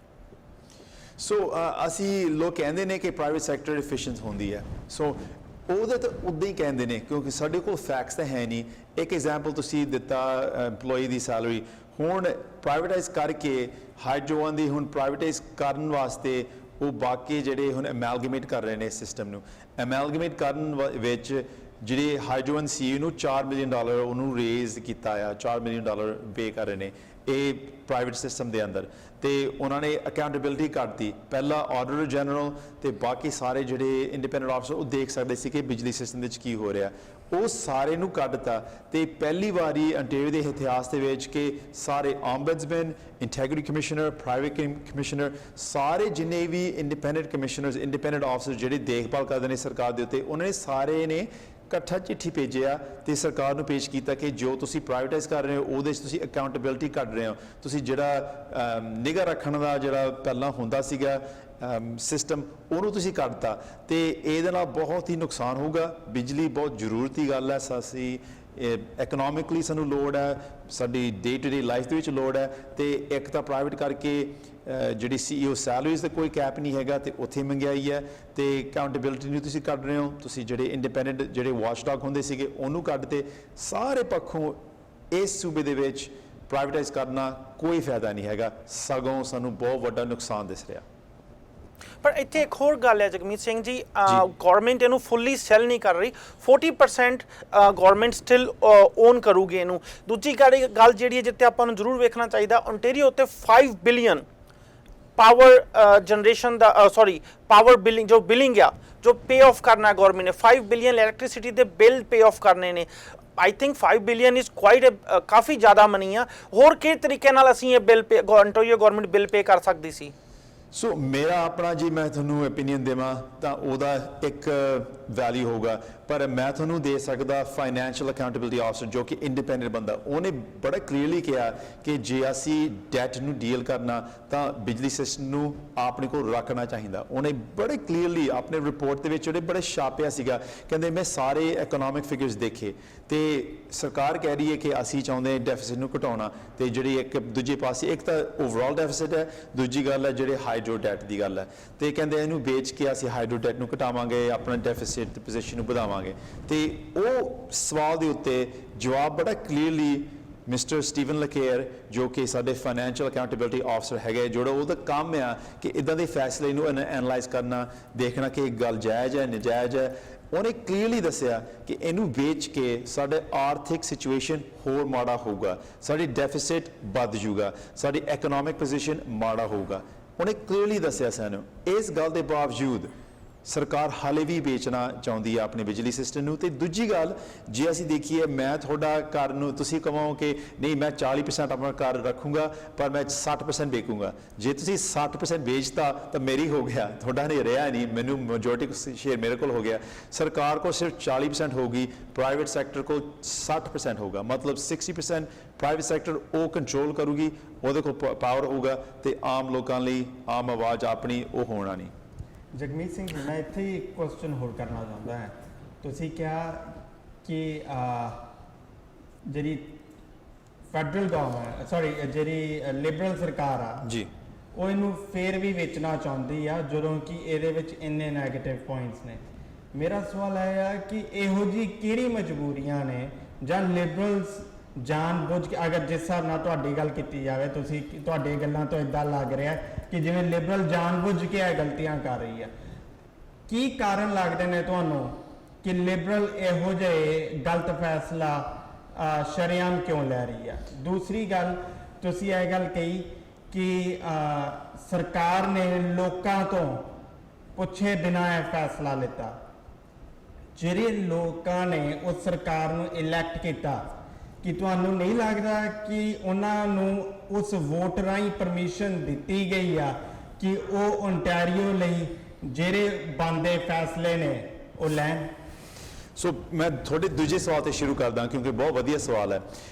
ਸੋ ਅਸੀਂ ਲੋਕ ਕਹਿੰਦੇ ਨੇ ਕਿ ਪ੍ਰਾਈਵੇਟ ਸੈਕਟਰ ਐਫੀਸ਼ੀਐਂਟ ਹੁੰਦੀ ਹੈ, ਸੋ ਉਹਦੇ ਤਾਂ ਉੱਦਾਂ ਹੀ ਕਹਿੰਦੇ ਨੇ ਕਿਉਂਕਿ ਸਾਡੇ ਕੋਲ ਫੈਕਟਸ ਤਾਂ ਹੈ ਨਹੀਂ। ਇੱਕ ਐਗਜ਼ਾਮਪਲ ਤੁਸੀਂ ਦਿੱਤਾ ਇੰਪਲੋਈ ਦੀ ਸੈਲਰੀ, ਹੁਣ ਪ੍ਰਾਈਵੇਟਾਈਜ਼ ਕਰਕੇ ਹਾਈਡਰੋ 1 ਦੀ ਹੁਣ ਪ੍ਰਾਈਵੇਟਾਈਜ਼ ਕਰਨ ਵਾਸਤੇ ਉਹ ਬਾਕੀ ਜਿਹੜੇ ਹੁਣ ਐਮੈਲਗੇਮੇਟ ਕਰ ਰਹੇ ਨੇ ਸਿਸਟਮ ਨੂੰ, ਐਮੈਲਗੇਮੇਟ ਕਰਨ ਵਿੱਚ ਜਿਹੜੇ ਹਾਈਡਰੋ 1 ਸੀ ਨੂੰ $4 ਮਿਲੀਅਨ ਉਹਨੂੰ ਰੇਜ਼ ਕੀਤਾ ਆ, $4 ਮਿਲੀਅਨ ਪੇ ਕਰ ਰਹੇ ਨੇ ਇਹ ਪ੍ਰਾਈਵੇਟ ਸਿਸਟਮ ਦੇ ਅੰਦਰ। ਤੇ ਉਹਨਾਂ ਨੇ ਅਕਾਊਂਟੇਬਿਲਿਟੀ ਕਰਤੀ, ਪਹਿਲਾ ਆਡਿਟਰ ਜਨਰਲ ਤੇ ਬਾਕੀ ਸਾਰੇ ਜਿਹੜੇ ਇੰਡੀਪੈਂਡੈਂਟ ਆਫਿਸਰ ਉਹ ਦੇਖ ਸਕਦੇ ਸੀ ਕਿ ਬਿਜਲੀ ਸਿਸਟਮ ਵਿੱਚ ਕੀ ਹੋ ਰਿਹਾ, ਉਹ ਸਾਰੇ ਨੂੰ ਕੱਢਤਾ। ਤੇ ਪਹਿਲੀ ਵਾਰੀ ਅੰਟੇਰੀਓ ਦੇ ਇਤਿਹਾਸ ਦੇ ਵਿੱਚ ਕਿ ਸਾਰੇ ਆਮਬੈਡਸਮੈਨ, ਇੰਟੈਗ੍ਰਿਟੀ ਕਮਿਸ਼ਨਰ, ਪ੍ਰਾਈਵੇਟ ਕਮਿਸ਼ਨਰ, ਸਾਰੇ ਜਿੰਨੇ ਵੀ ਇੰਡੀਪੈਂਡੈਂਟ ਕਮਿਸ਼ਨਰਸ, ਇੰਡੀਪੈਂਡੈਂਟ ਆਫਿਸਰ ਜਿਹੜੇ ਦੇਖਭਾਲ ਕਰਦੇ ਨੇ ਸਰਕਾਰ ਦੇ ਉੱਤੇ, ਉਹਨਾਂ ਨੇ ਸਾਰੇ ਨੇ ਇਕੱਠਾ ਚਿੱਠੀ ਭੇਜਿਆ ਤੇ ਸਰਕਾਰ ਨੂੰ ਪੇਸ਼ ਕੀਤਾ ਕਿ ਜੋ ਤੁਸੀਂ ਪ੍ਰਾਈਵੇਟਾਈਜ਼ ਕਰ ਰਹੇ ਹੋ ਉਹਦੇ 'ਚ ਤੁਸੀਂ ਅਕਾਊਂਟੇਬਿਲਿਟੀ ਕੱਢ ਰਹੇ ਹੋ, ਤੁਸੀਂ ਜਿਹੜਾ ਨਿਗਾਹ ਰੱਖਣ ਦਾ ਜਿਹੜਾ ਪਹਿਲਾਂ ਹੁੰਦਾ ਸੀਗਾ ਸਿਸਟਮ ਉਹਨੂੰ ਤੁਸੀਂ ਕੱਢਤਾ ਤੇ ਇਹਦੇ ਨਾਲ ਬਹੁਤ ਹੀ ਨੁਕਸਾਨ ਹੋਊਗਾ। ਬਿਜਲੀ ਬਹੁਤ ਜ਼ਰੂਰਤੀ ਗੱਲ ਹੈ, ਅਸੀਂ ਇਕਨੋਮਿਕਲੀ ਸਾਨੂੰ ਲੋੜ ਹੈ, ਸਾਡੀ ਡੇ ਟੂ ਡੇ ਲਾਈਫ ਦੇ ਵਿੱਚ ਲੋੜ ਹੈ। ਤੇ ਇੱਕ ਤਾਂ ਪ੍ਰਾਈਵੇਟ ਕਰਕੇ ਜਿਹੜੀ CEO ਸੈਲਰੀਜ਼ ਦਾ ਕੋਈ ਕੈਪ ਨਹੀਂ ਹੈਗਾ ਤੇ ਉੱਥੇ ਮਹਿੰਗਾਈ ਹੈ ਤੇ ਅਕਾਊਂਟੇਬਿਲਿਟੀ ਨੂੰ ਤੁਸੀਂ ਕੱਢ ਰਹੇ ਹੋ, ਤੁਸੀਂ ਜਿਹੜੇ ਇੰਡੀਪੈਂਡੈਂਟ ਜਿਹੜੇ ਵਾਚਡੌਗ ਹੁੰਦੇ ਸੀਗੇ ਉਹਨੂੰ ਕੱਢਦੇ। ਸਾਰੇ ਪੱਖੋਂ ਇਸ ਸੂਬੇ ਦੇ ਵਿੱਚ ਪ੍ਰਾਈਵੇਟਾਈਜ਼ ਕਰਨਾ ਕੋਈ ਫਾਇਦਾ ਨਹੀਂ ਹੈਗਾ, ਸਗੋਂ ਸਾਨੂੰ ਬਹੁਤ ਵੱਡਾ ਨੁਕਸਾਨ ਦਿਸ ਰਿਹਾ। ਪਰ ਇੱਥੇ ਇੱਕ ਹੋਰ ਗੱਲ ਹੈ ਜਗਮੀਤ ਸਿੰਘ ਜੀ, ਗਵਰਨਮੈਂਟ ਇਹਨੂੰ ਫੁੱਲੀ ਸੈਲ ਨਹੀਂ ਕਰ ਰਹੀ, 40% ਗਵਰਨਮੈਂਟ ਸਟਿਲ ਓਨ ਕਰੂਗੀ ਇਹਨੂੰ। ਦੂਜੀ ਗੱਲ ਜਿਹੜੀ ਹੈ ਜਿੱਤੇ ਆਪਾਂ ਨੂੰ ਜ਼ਰੂਰ ਵੇਖਣਾ ਚਾਹੀਦਾ, ਓਨਟਾਰੀਓ ਉੱਤੇ 5 ਬਿਲੀਅਨ ਪਾਵਰ ਜਨਰੇਸ਼ਨ ਦਾ ਪਾਵਰ ਬਿਲਿੰਗ ਜੋ ਬਿਲਿੰਗ ਆ ਜੋ ਪੇ ਆਫ ਕਰਨਾ ਗਵਰਨਮੈਂਟ ਨੇ, 5 ਬਿਲੀਅਨ ਇਲੈਕਟ੍ਰਿਸਿਟੀ ਦੇ ਬਿੱਲ ਪੇ ਆਫ ਕਰਨੇ ਨੇ। I think 5 billion is quite काफ़ी ज़्यादा मनी आ। होर किस तरीके नाल असीं ये bill pay Ontario government bill pay कर सकती सी? सो मेरा अपना जी मैं थोनू ओपीनियन देवां तां ओहदा एक वैल्यू होगा, पर मैं थोनू दे सकदा फाइनैंशियल अकाउंटेबिलिटी ऑफिसर जो कि इंडिपेंडेंट बंदा, उन्हें बड़ा क्लीयरली कहा कि जे असी डैट नू डील करना तां बिजली सिस्टम नू अपने को रखना चाहिए। उन्हें बड़े क्लीयरली अपने रिपोर्ट दे विच बड़े छापिया सीगा, कहंदे मैं सारे इकोनॉमिक फिगर्स देखे ते सरकार कह रही है कि असी चाहुंदे डेफिसिट नू घटाउणा, ते जिहड़ी एक दूजे पासे एक तां ओवरऑल डेफिसिट है, दूजी गल है जिहड़े हाइड्रो डेट की गल है, तो कहते इनू बेच के असी हाइड्रो डेट नू घटावांगे, अपना डेफिसिट दी पोजीशन नू वधावांगे। तो वो सवाल दे उत्ते जवाब बड़ा क्लीयरली मिस्टर स्टीवन लकेयर जो कि साडे फाइनैंशियल अकाउंटेबिलिटी ऑफिसर है, जो उहदा काम आ कि इदां दे फैसले नू एनालाइज करना, देखना कि गल जायज़ है नजायज़ है। उन्हें क्लीयरली दसिया कि इनू बेच के साडे आर्थिक सिचुएशन होर माड़ा होगा, साडी डेफिसिट वध जूगा, साडी इकोनॉमिक पोजीशन माड़ा होगा। उन्हें क्लीयरली दसिया सानू। इस गल के बावजूद सरकार हाले भी बेचना चाहती है अपने बिजली सिस्टम नू। ते दूजी गल जे असी देखिए, मैं थोड़ा घर नू तुसी कहो कि नहीं मैं 40% अपना घर रखूँगा पर मैं 60% बेचूँगा, जे तुसी 60% बेचता तो मेरी हो गया, थोड़ा नहीं रहा नहीं, मैनू मेजोरिटी शेयर मेरे को हो गया। सरकार को सिर्फ 40% होगी, प्राइवेट सैक्टर को 60% होगा, मतलब 60% प्राइवेट सैक्टर वो कंट्रोल करूगी, वो को पावर होगा, तो आम लोगों लिए आम आवाज़ अपनी वो होना नहीं। ਜਗਮੀਤ ਸਿੰਘ ਜੀ, ਮੈਂ ਇੱਥੇ ਹੀ ਇੱਕ ਕੁਐਸਚਨ ਹੋਰ ਕਰਨਾ ਚਾਹੁੰਦਾ ਹਾਂ। ਤੁਸੀਂ ਕਿਹਾ ਕਿ ਜਿਹੜੀ ਫੈਡਰਲ ਗਵਰਨਮੈਂਟ ਜਿਹੜੀ ਲਿਬਰਲ ਸਰਕਾਰ ਆ ਜੀ, ਉਹ ਇਹਨੂੰ ਫੇਰ ਵੀ ਵੇਚਣਾ ਚਾਹੁੰਦੀ ਆ ਜਦੋਂ ਕਿ ਇਹਦੇ ਵਿੱਚ ਇੰਨੇ ਨੈਗੇਟਿਵ ਪੁਆਇੰਟਸ ਨੇ। ਮੇਰਾ ਸਵਾਲ ਇਹ ਆ ਕਿ ਇਹੋ ਜੀ ਕਿਹੜੀ ਮਜਬੂਰੀਆਂ ਨੇ ਜਾਂ ਲਿਬਰਲਸ ਜਾਣ ਬੁੱਝ ਕੇ, ਅਗਰ ਜਿਸ ਹਿਸਾਬ ਨਾਲ ਤੁਹਾਡੀ ਗੱਲ ਕੀਤੀ ਜਾਵੇ, ਤੁਸੀਂ ਤੁਹਾਡੀ ਗੱਲਾਂ ਤੋਂ ਇਦਾਂ ਲੱਗ ਰਿਹਾ ਕਿ ਜਿਵੇਂ ਲਿਬਰਲ ਜਾਣ ਬੁੱਝ ਕੇ ਇਹ ਗਲਤੀਆਂ ਕਰ ਰਹੀ ਆ। ਕੀ ਕਾਰਨ ਲੱਗਦੇ ਨੇ ਤੁਹਾਨੂੰ ਕਿ ਲਿਬਰਲ ਇਹੋ ਜਿਹੇ ਗਲਤ ਫੈਸਲਾ ਸ਼ਰੇਆਮ ਕਿਉਂ ਲੈ ਰਹੀ ਆ? ਦੂਸਰੀ ਗੱਲ, ਤੁਸੀਂ ਇਹ ਗੱਲ ਕਹੀ ਕਿ ਸਰਕਾਰ ਨੇ ਲੋਕਾਂ ਤੋਂ ਪੁੱਛੇ ਬਿਨਾਂ ਇਹ ਫੈਸਲਾ ਲਿੱਤਾ। ਜਿਹੜੇ ਲੋਕਾਂ ਨੇ ਉਸ ਸਰਕਾਰ ਨੂੰ ਇਲੈਕਟ ਕੀਤਾ, ਕਿ ਤੁਹਾਨੂੰ ਨਹੀਂ ਲੱਗਦਾ ਕਿ ਉਹਨਾਂ ਨੂੰ ਉਸ ਵੋਟ ਰਾਹੀਂ ਪਰਮਿਸ਼ਨ ਦਿੱਤੀ ਗਈ ਆ ਕਿ ਉਹ ਓਨਟਾਰੀਓ ਲਈ ਜਿਹੜੇ ਬਣਦੇ ਫੈਸਲੇ ਨੇ ਉਹ ਲੈਣ? सो मैं थोड़े दूजे सवाल से शुरू करदा क्योंकि बहुत वधिया सवाल है।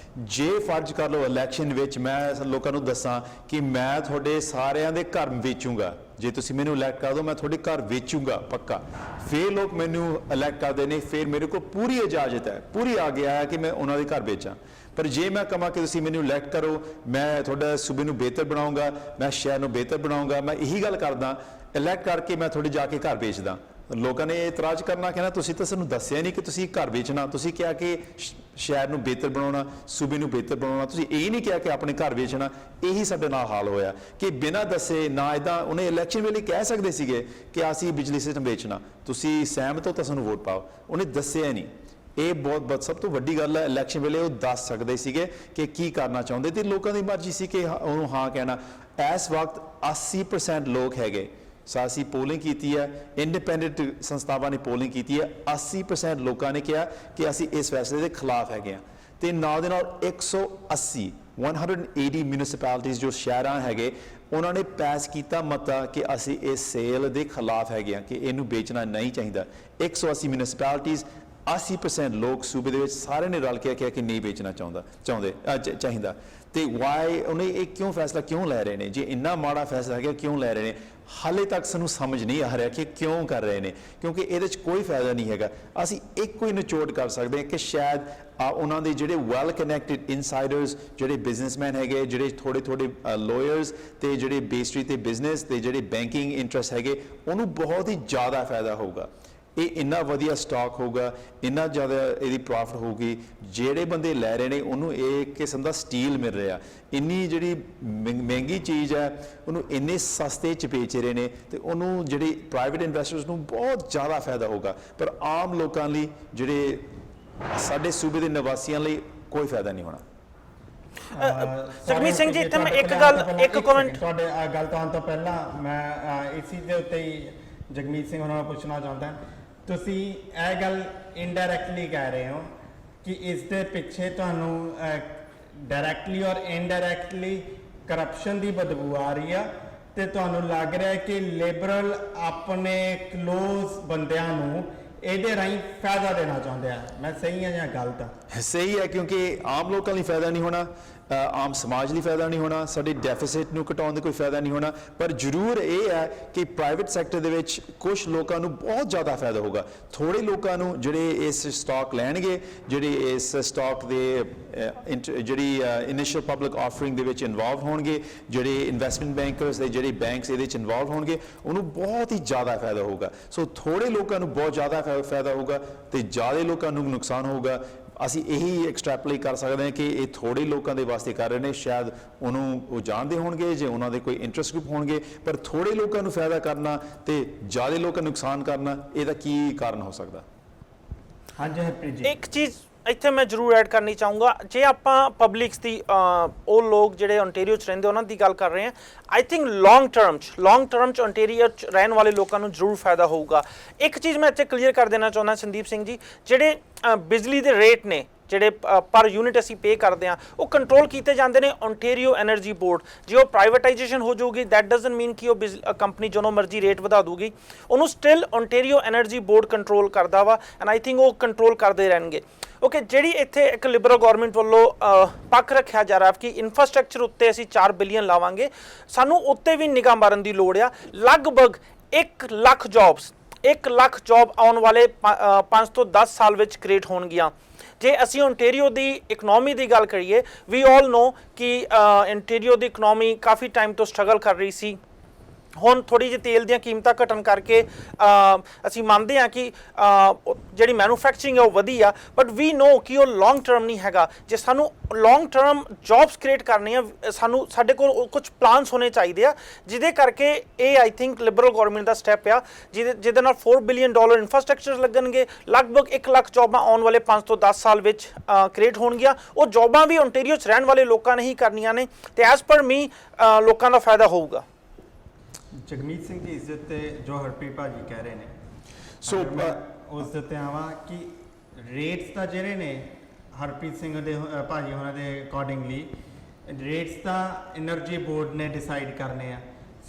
जे फर्ज कर लो इलैक्शन विच मैं लोगों को दसां कि मैं थोड़े सारिਆਂ ਦੇ घर बेचूंगा, जे तुसीं मैनूं इलैक्ट कर दो मैं थोड़े घर बेचूंगा पक्का, फिर लोग मैनूं इलैक्ट करते हैं, फिर मेरे को पूरी इजाजत है, पूरी आ गया है कि मैं उन्होंने घर बेचां। पर जे मैं कहां कि तुसीं मैनूं इलैक्ट करो, मैं थोड़ा सूबे नूं बेहतर बनाऊंगा, मैं शहर नूं बेहतर बनाऊंगा, मैं यही गल करदा, इलैक्ट करके मैं थोड़ी जाके घर बेचदा। लोगों ने इतराज करना, कहना तुसीं तां सानूं दस्सिया नहीं कि तुसीं घर बेचना, तुसीं क्या कि शहर नूं बेहतर बनाउणा, सूबे नूं बेहतर बनाउणा, तुसीं यही नहीं किया कि अपने घर बेचना। यही साडे नाल हाल होया कि बिना दस्से ना इदां उन्हें इलैक्शन वेले कह सकदे सीगे कि असीं बिजली सिस्टम बेचना, तुसीं सहमत हो तां सानूं वोट पाओ, उन्हें दस्सिया नहीं। ये बहुत सब तो वड्डी गल है। इलैक्शन वेले वो दस सकते सीगे कि की करना चाहुंदे ते लोगों की मर्जी सी कि उन्होंने हाँ कहना। इस वक्त 80% लोग हैगे, सासी पोलिंग की है, इंडिपेंडेंट संस्थावां ने पोलिंग की है, 80% लोगों ने कहा कि असी इस फैसले के खिलाफ है। तो नाल दे नाल 180 म्यूनिसिपैलिटीज़ जो शहर है उन्होंने पैस किया मता कि असी इस सेल के खिलाफ है कि इनू बेचना नहीं चाहिए। 180 म्यूनिसिपैलिटीज़ 80% लोग सूबे दे विच सारे ने रल के कहा कि नहीं बेचना चाहिए। तो वाई उन्हें एक क्यों फैसला क्यों लै रहे हैं? जे इन्ना माड़ा फैसला है क्यों लै रहे हैं? हाले तक सानू समझ नहीं आ रहा कि क्यों कर रहे हैं, क्योंकि ये कोई फायदा नहीं है। असी एक कोई निचोड़ कर सकते हैं कि शायद उन्होंने जोड़े वैल कनैक्टिड इनसाइडर्स जोड़े बिजनेसमैन है, जोड़े थोड़े थोड़े लॉयर्स तो जोड़े बेसरी ते बिजनेस ते जोड़े बैंकिंग इंटरस्ट है, उन्होंने बहुत ही ज़्यादा फायदा होगा। ਇਹ ਇੰਨਾ ਵਧੀਆ ਸਟਾਕ ਹੋਊਗਾ, ਇੰਨਾ ਜ਼ਿਆਦਾ ਇਹਦੀ ਪ੍ਰੋਫਿਟ ਹੋਊਗੀ, ਜਿਹੜੇ ਬੰਦੇ ਲੈ ਰਹੇ ਨੇ ਉਹਨੂੰ ਇਹ ਇੱਕ ਕਿਸਮ ਦਾ ਸਟੀਲ ਮਿਲ ਰਿਹਾ, ਇੰਨੀ ਜਿਹੜੀ ਮਹਿੰਗੀ ਚੀਜ਼ ਹੈ ਉਹਨੂੰ ਇੰਨੇ ਸਸਤੇ 'ਚ ਵੇਚ ਰਹੇ ਨੇ, ਤੇ ਉਹਨੂੰ ਜਿਹੜੀ ਪ੍ਰਾਈਵੇਟ ਇਨਵੈਸਟਰਸ ਨੂੰ ਬਹੁਤ ਜ਼ਿਆਦਾ ਫਾਇਦਾ ਹੋਊਗਾ, ਪਰ ਆਮ ਲੋਕਾਂ ਲਈ ਜਿਹੜੇ ਸਾਡੇ ਸੂਬੇ ਦੇ ਨਿਵਾਸੀਆਂ ਲਈ ਕੋਈ ਫਾਇਦਾ ਨਹੀਂ ਹੋਣਾ। ਜਗਮੀਤ ਸਿੰਘ ਜੀ, ਇੱਥੇ ਮੈਂ ਇੱਕ ਕਮੈਂਟ ਤੁਹਾਡੇ ਗੱਲ ਤੋਂ ਆਉਣ ਤੋਂ ਪਹਿਲਾਂ ਮੈਂ ਇਸੀ ਦੇ ਉੱਤੇ ਹੀ ਜਗਮੀਤ ਸਿੰਘ ਉਹਨਾਂ ਨੂੰ ਪੁੱਛਣਾ ਚਾਹੁੰਦਾ, ਤੁਸੀਂ ਇਹ ਗੱਲ ਇਨਡਾਇਰੈਕਟਲੀ ਕਹਿ ਰਹੇ ਹੋ ਕਿ ਇਸ ਦੇ ਪਿੱਛੇ ਤੁਹਾਨੂੰ ਡਾਇਰੈਕਟਲੀ ਔਰ ਇਨਡਾਇਰੈਕਟਲੀ ਕਰਪਸ਼ਨ ਦੀ ਬਦਬੂ ਆ ਰਹੀ ਆ, ਤੇ ਤੁਹਾਨੂੰ ਲੱਗ ਰਿਹਾ ਕਿ ਲਿਬਰਲ ਆਪਣੇ ਕਲੋਜ਼ ਬੰਦਿਆਂ ਨੂੰ ਇਹਦੇ ਰਾਹੀਂ ਫਾਇਦਾ ਦੇਣਾ ਚਾਹੁੰਦੇ ਆ। ਮੈਂ ਸਹੀ ਹਾਂ ਜਾਂ ਗਲਤ ਆ? ਸਹੀ ਹੈ, ਕਿਉਂਕਿ ਆਮ ਲੋਕਾਂ ਲਈ ਫਾਇਦਾ ਨਹੀਂ ਹੋਣਾ, ਆਮ ਸਮਾਜ ਲਈ ਫਾਇਦਾ ਨਹੀਂ ਹੋਣਾ, ਸਾਡੇ ਡੈਫਿਸਿਟ ਨੂੰ ਘਟਾਉਣ ਦਾ ਕੋਈ ਫਾਇਦਾ ਨਹੀਂ ਹੋਣਾ, ਪਰ ਜ਼ਰੂਰ ਇਹ ਹੈ ਕਿ ਪ੍ਰਾਈਵੇਟ ਸੈਕਟਰ ਦੇ ਵਿੱਚ ਕੁਝ ਲੋਕਾਂ ਨੂੰ ਬਹੁਤ ਜ਼ਿਆਦਾ ਫਾਇਦਾ ਹੋਊਗਾ। ਥੋੜੇ ਲੋਕਾਂ ਨੂੰ ਜਿਹੜੇ ਇਸ ਸਟਾਕ ਲੈਣਗੇ, ਜਿਹੜੇ ਇਸ ਸਟਾਕ ਦੇ ਜਿਹੜੀ ਇਨੀਸ਼ੀਅਲ ਪਬਲਿਕ ਆਫਰਿੰਗ ਦੇ ਵਿੱਚ ਇਨਵੋਲਵ ਹੋਣਗੇ, ਜਿਹੜੇ ਇਨਵੈਸਟਮੈਂਟ ਬੈਂਕਰਸ ਦੇ ਜਿਹੜੇ ਬੈਂਕਸ ਇਹਦੇ ਵਿੱਚ ਇਨਵੋਲਵ ਹੋਣਗੇ, ਉਹਨੂੰ ਬਹੁਤ ਹੀ ਜ਼ਿਆਦਾ ਫਾਇਦਾ ਹੋਊਗਾ। ਸੋ ਥੋੜੇ ਲੋਕਾਂ ਨੂੰ ਬਹੁਤ ਜ਼ਿਆਦਾ ਫਾਇਦਾ ਹੋਊਗਾ ਤੇ ਜ਼ਿਆਦਾ ਲੋਕਾਂ ਨੂੰ ਨੁਕਸਾਨ ਹੋਊਗਾ। ਅਸੀਂ ਇਹੀ ਐਕਸਟ੍ਰੈਪੋਲੇਟ ਕਰ ਸਕਦੇ ਹਾਂ ਕਿ ਇਹ ਥੋੜੇ ਲੋਕਾਂ ਦੇ ਵਾਸਤੇ ਕਰ ਰਹੇ ਨੇ, ਸ਼ਾਇਦ ਉਹਨੂੰ ਉਹ ਜਾਣਦੇ ਹੋਣਗੇ ਜੇ ਉਹਨਾਂ ਦੇ ਕੋਈ ਇੰਟਰਸਟ ਗਰੁੱਪ ਹੋਣਗੇ, ਪਰ ਥੋੜੇ ਲੋਕਾਂ ਨੂੰ ਫਾਇਦਾ ਕਰਨਾ ਤੇ ਜ਼ਿਆਦਾ ਲੋਕਾਂ ਨੂੰ ਨੁਕਸਾਨ ਕਰਨਾ, ਇਹਦਾ ਕੀ ਕਾਰਨ ਹੋ ਸਕਦਾ? ਹਾਂਜੀ ਹਰਪ੍ਰੀਤ ਜੀ, ਇੱਕ ਚੀਜ਼ ਇੱਥੇ ਮੈਂ ਜ਼ਰੂਰ ਐਡ ਕਰਨੀ ਚਾਹੂੰਗਾ, ਜੇ ਆਪਾਂ ਪਬਲਿਕਸ ਦੀ ਉਹ ਲੋਕ ਜਿਹੜੇ ਓਨਟਾਰੀਓ 'ਚ ਰਹਿੰਦੇ ਉਹਨਾਂ ਦੀ ਗੱਲ ਕਰ ਰਹੇ ਹਾਂ, ਆਈ ਥਿੰਕ ਲੌਂਗ ਟਰਮ 'ਚ ਓਨਟਾਰੀਓ 'ਚ ਰਹਿਣ ਵਾਲੇ ਲੋਕਾਂ ਨੂੰ ਜ਼ਰੂਰ ਫਾਇਦਾ ਹੋਊਗਾ। ਇੱਕ ਚੀਜ਼ ਮੈਂ ਇੱਥੇ ਕਲੀਅਰ ਕਰ ਦੇਣਾ ਚਾਹੁੰਦਾ ਸੰਦੀਪ ਸਿੰਘ ਜੀ, ਜਿਹੜੇ ਬਿਜਲੀ ਦੇ ਰੇਟ ਨੇ, ਜਿਹੜੇ ਪਰ ਯੂਨਿਟ ਅਸੀਂ ਪੇ ਕਰਦੇ ਹਾਂ, ਉਹ ਕੰਟਰੋਲ ਕੀਤੇ ਜਾਂਦੇ ਨੇ ਓਨਟਾਰੀਓ ਐਨਰਜੀ ਬੋਰਡ। ਜੇ ਉਹ ਪ੍ਰਾਈਵੇਟਾਈਜੇਸ਼ਨ ਹੋ ਜਾਊਗੀ, ਦੈਟ ਡਜ਼ਨਟ ਮੀਨ ਕਿ ਉਹ ਕੰਪਨੀ ਜਦੋਂ ਮਰਜ਼ੀ ਰੇਟ ਵਧਾ ਦੂਗੀ, ਉਹਨੂੰ still Ontario energy board control ਕਰਦਾ ਵਾ, ਐਂਡ ਆਈ ਥਿੰਕ ਉਹ ਕੰਟਰੋਲ ਕਰਦੇ ਰਹਿਣਗੇ। ਓਕੇ, ਜਿਹੜੀ ਇੱਥੇ ਇੱਕ ਲਿਬਰਲ ਗੌਰਮੈਂਟ ਵੱਲੋਂ ਪੱਖ ਰੱਖਿਆ ਜਾ ਰਿਹਾ ਕਿ ਇਨਫਰਾਸਟ੍ਰਕਚਰ ਉੱਤੇ ਅਸੀਂ 4 ਬਿਲੀਅਨ ਲਾਵਾਂਗੇ, ਸਾਨੂੰ ਉੱਤੇ ਵੀ ਨਿਗਾਹ ਮਾਰਨ ਦੀ ਲੋੜ ਆ। ਲਗਭਗ 1 ਲੱਖ ਜੌਬ ਆਉਣ ਵਾਲੇ 5 ਤੋਂ 10 ਸਾਲ ਵਿੱਚ ਕ੍ਰੀਏਟ ਹੋਣਗੀਆਂ। ਜੇ ਅਸੀਂ ਓਨਟਾਰੀਓ ਦੀ ਇਕਨੋਮੀ ਦੀ ਗੱਲ ਕਰੀਏ, ਵੀ ਆਲ ਨੋ ਕਿ ਓਨਟਾਰੀਓ ਦੀ ਇਕਨੋਮੀ ਕਾਫੀ ਟਾਈਮ ਤੋਂ ਸਟਰਗਲ ਕਰ ਰਹੀ ਸੀ। ਹੁਣ ਥੋੜੀ ਜਿਹੀ ਤੇਲ ਦੀਆਂ ਕੀਮਤਾਂ ਘਟਣ ਕਰਕੇ ਅਸੀਂ ਮੰਨਦੇ ਹਾਂ ਕਿ ਜਿਹੜੀ ਮੈਨੂਫੈਕਚਰਿੰਗ ਹੈ ਉਹ ਵਧੀ ਆ, ਬਟ ਵੀ ਨੋ ਕਿ ਉਹ ਲੌਂਗ ਟਰਮ ਨਹੀਂ ਹੈਗਾ। ਜੇ ਸਾਨੂੰ ਲੌਂਗ ਟਰਮ ਜੌਬਸ ਕ੍ਰੀਏਟ ਕਰਨੀਆਂ, ਸਾਡੇ ਕੋਲ ਕੁਝ ਪਲਾਨਸ ਹੋਣੇ ਚਾਹੀਦੇ ਆ, ਜਿਹਦੇ ਕਰਕੇ ਇਹ I think Liberal government the step ਆ, ਜਿਹਦੇ ਨਾਲ $4 ਬਿਲੀਅਨ ਇਨਫਰਾਸਟ੍ਰਕਚਰ ਲੱਗਣਗੇ, ਲਗਭਗ 1 ਲੱਖ ਜੌਬਾਂ ਆਉਣ ਵਾਲੇ 5 ਤੋਂ 10 ਸਾਲ ਵਿੱਚ ਕ੍ਰੀਏਟ ਹੋਣਗੀਆਂ। ਉਹ ਜੌਬਾਂ ਵੀ ਓਨਟਾਰੀਓ 'ਚ ਰਹਿਣ ਵਾਲੇ ਲੋਕਾਂ ਨੇ ਹੀ ਕਰਨੀਆਂ ਨੇ, ਤੇ ਐਜ਼ ਪਰ ਮੀ ਲੋਕਾਂ ਦਾ ਫਾਇਦਾ ਹੋਊਗਾ। ਜਗਮੀਤ ਸਿੰਘ ਜੀ, ਇਸ ਦੇ ਉੱਤੇ ਜੋ ਹਰਪ੍ਰੀਤ ਭਾਜੀ ਕਹਿ ਰਹੇ ਨੇ, ਸੋ ਉਸ ਦੇ ਉੱਤੇ ਆਵਾਂ ਕਿ ਰੇਟਸ ਤਾਂ ਜਿਹੜੇ ਨੇ ਹਰਪ੍ਰੀਤ ਸਿੰਘ ਦੇ ਭਾਜੀ ਉਹਨਾਂ ਦੇ ਅਕੋਰਡਿੰਗਲੀ ਰੇਟਸ ਤਾਂ ਐਨਰਜੀ ਬੋਰਡ ਨੇ ਡਿਸਾਈਡ ਕਰਨੇ ਆ।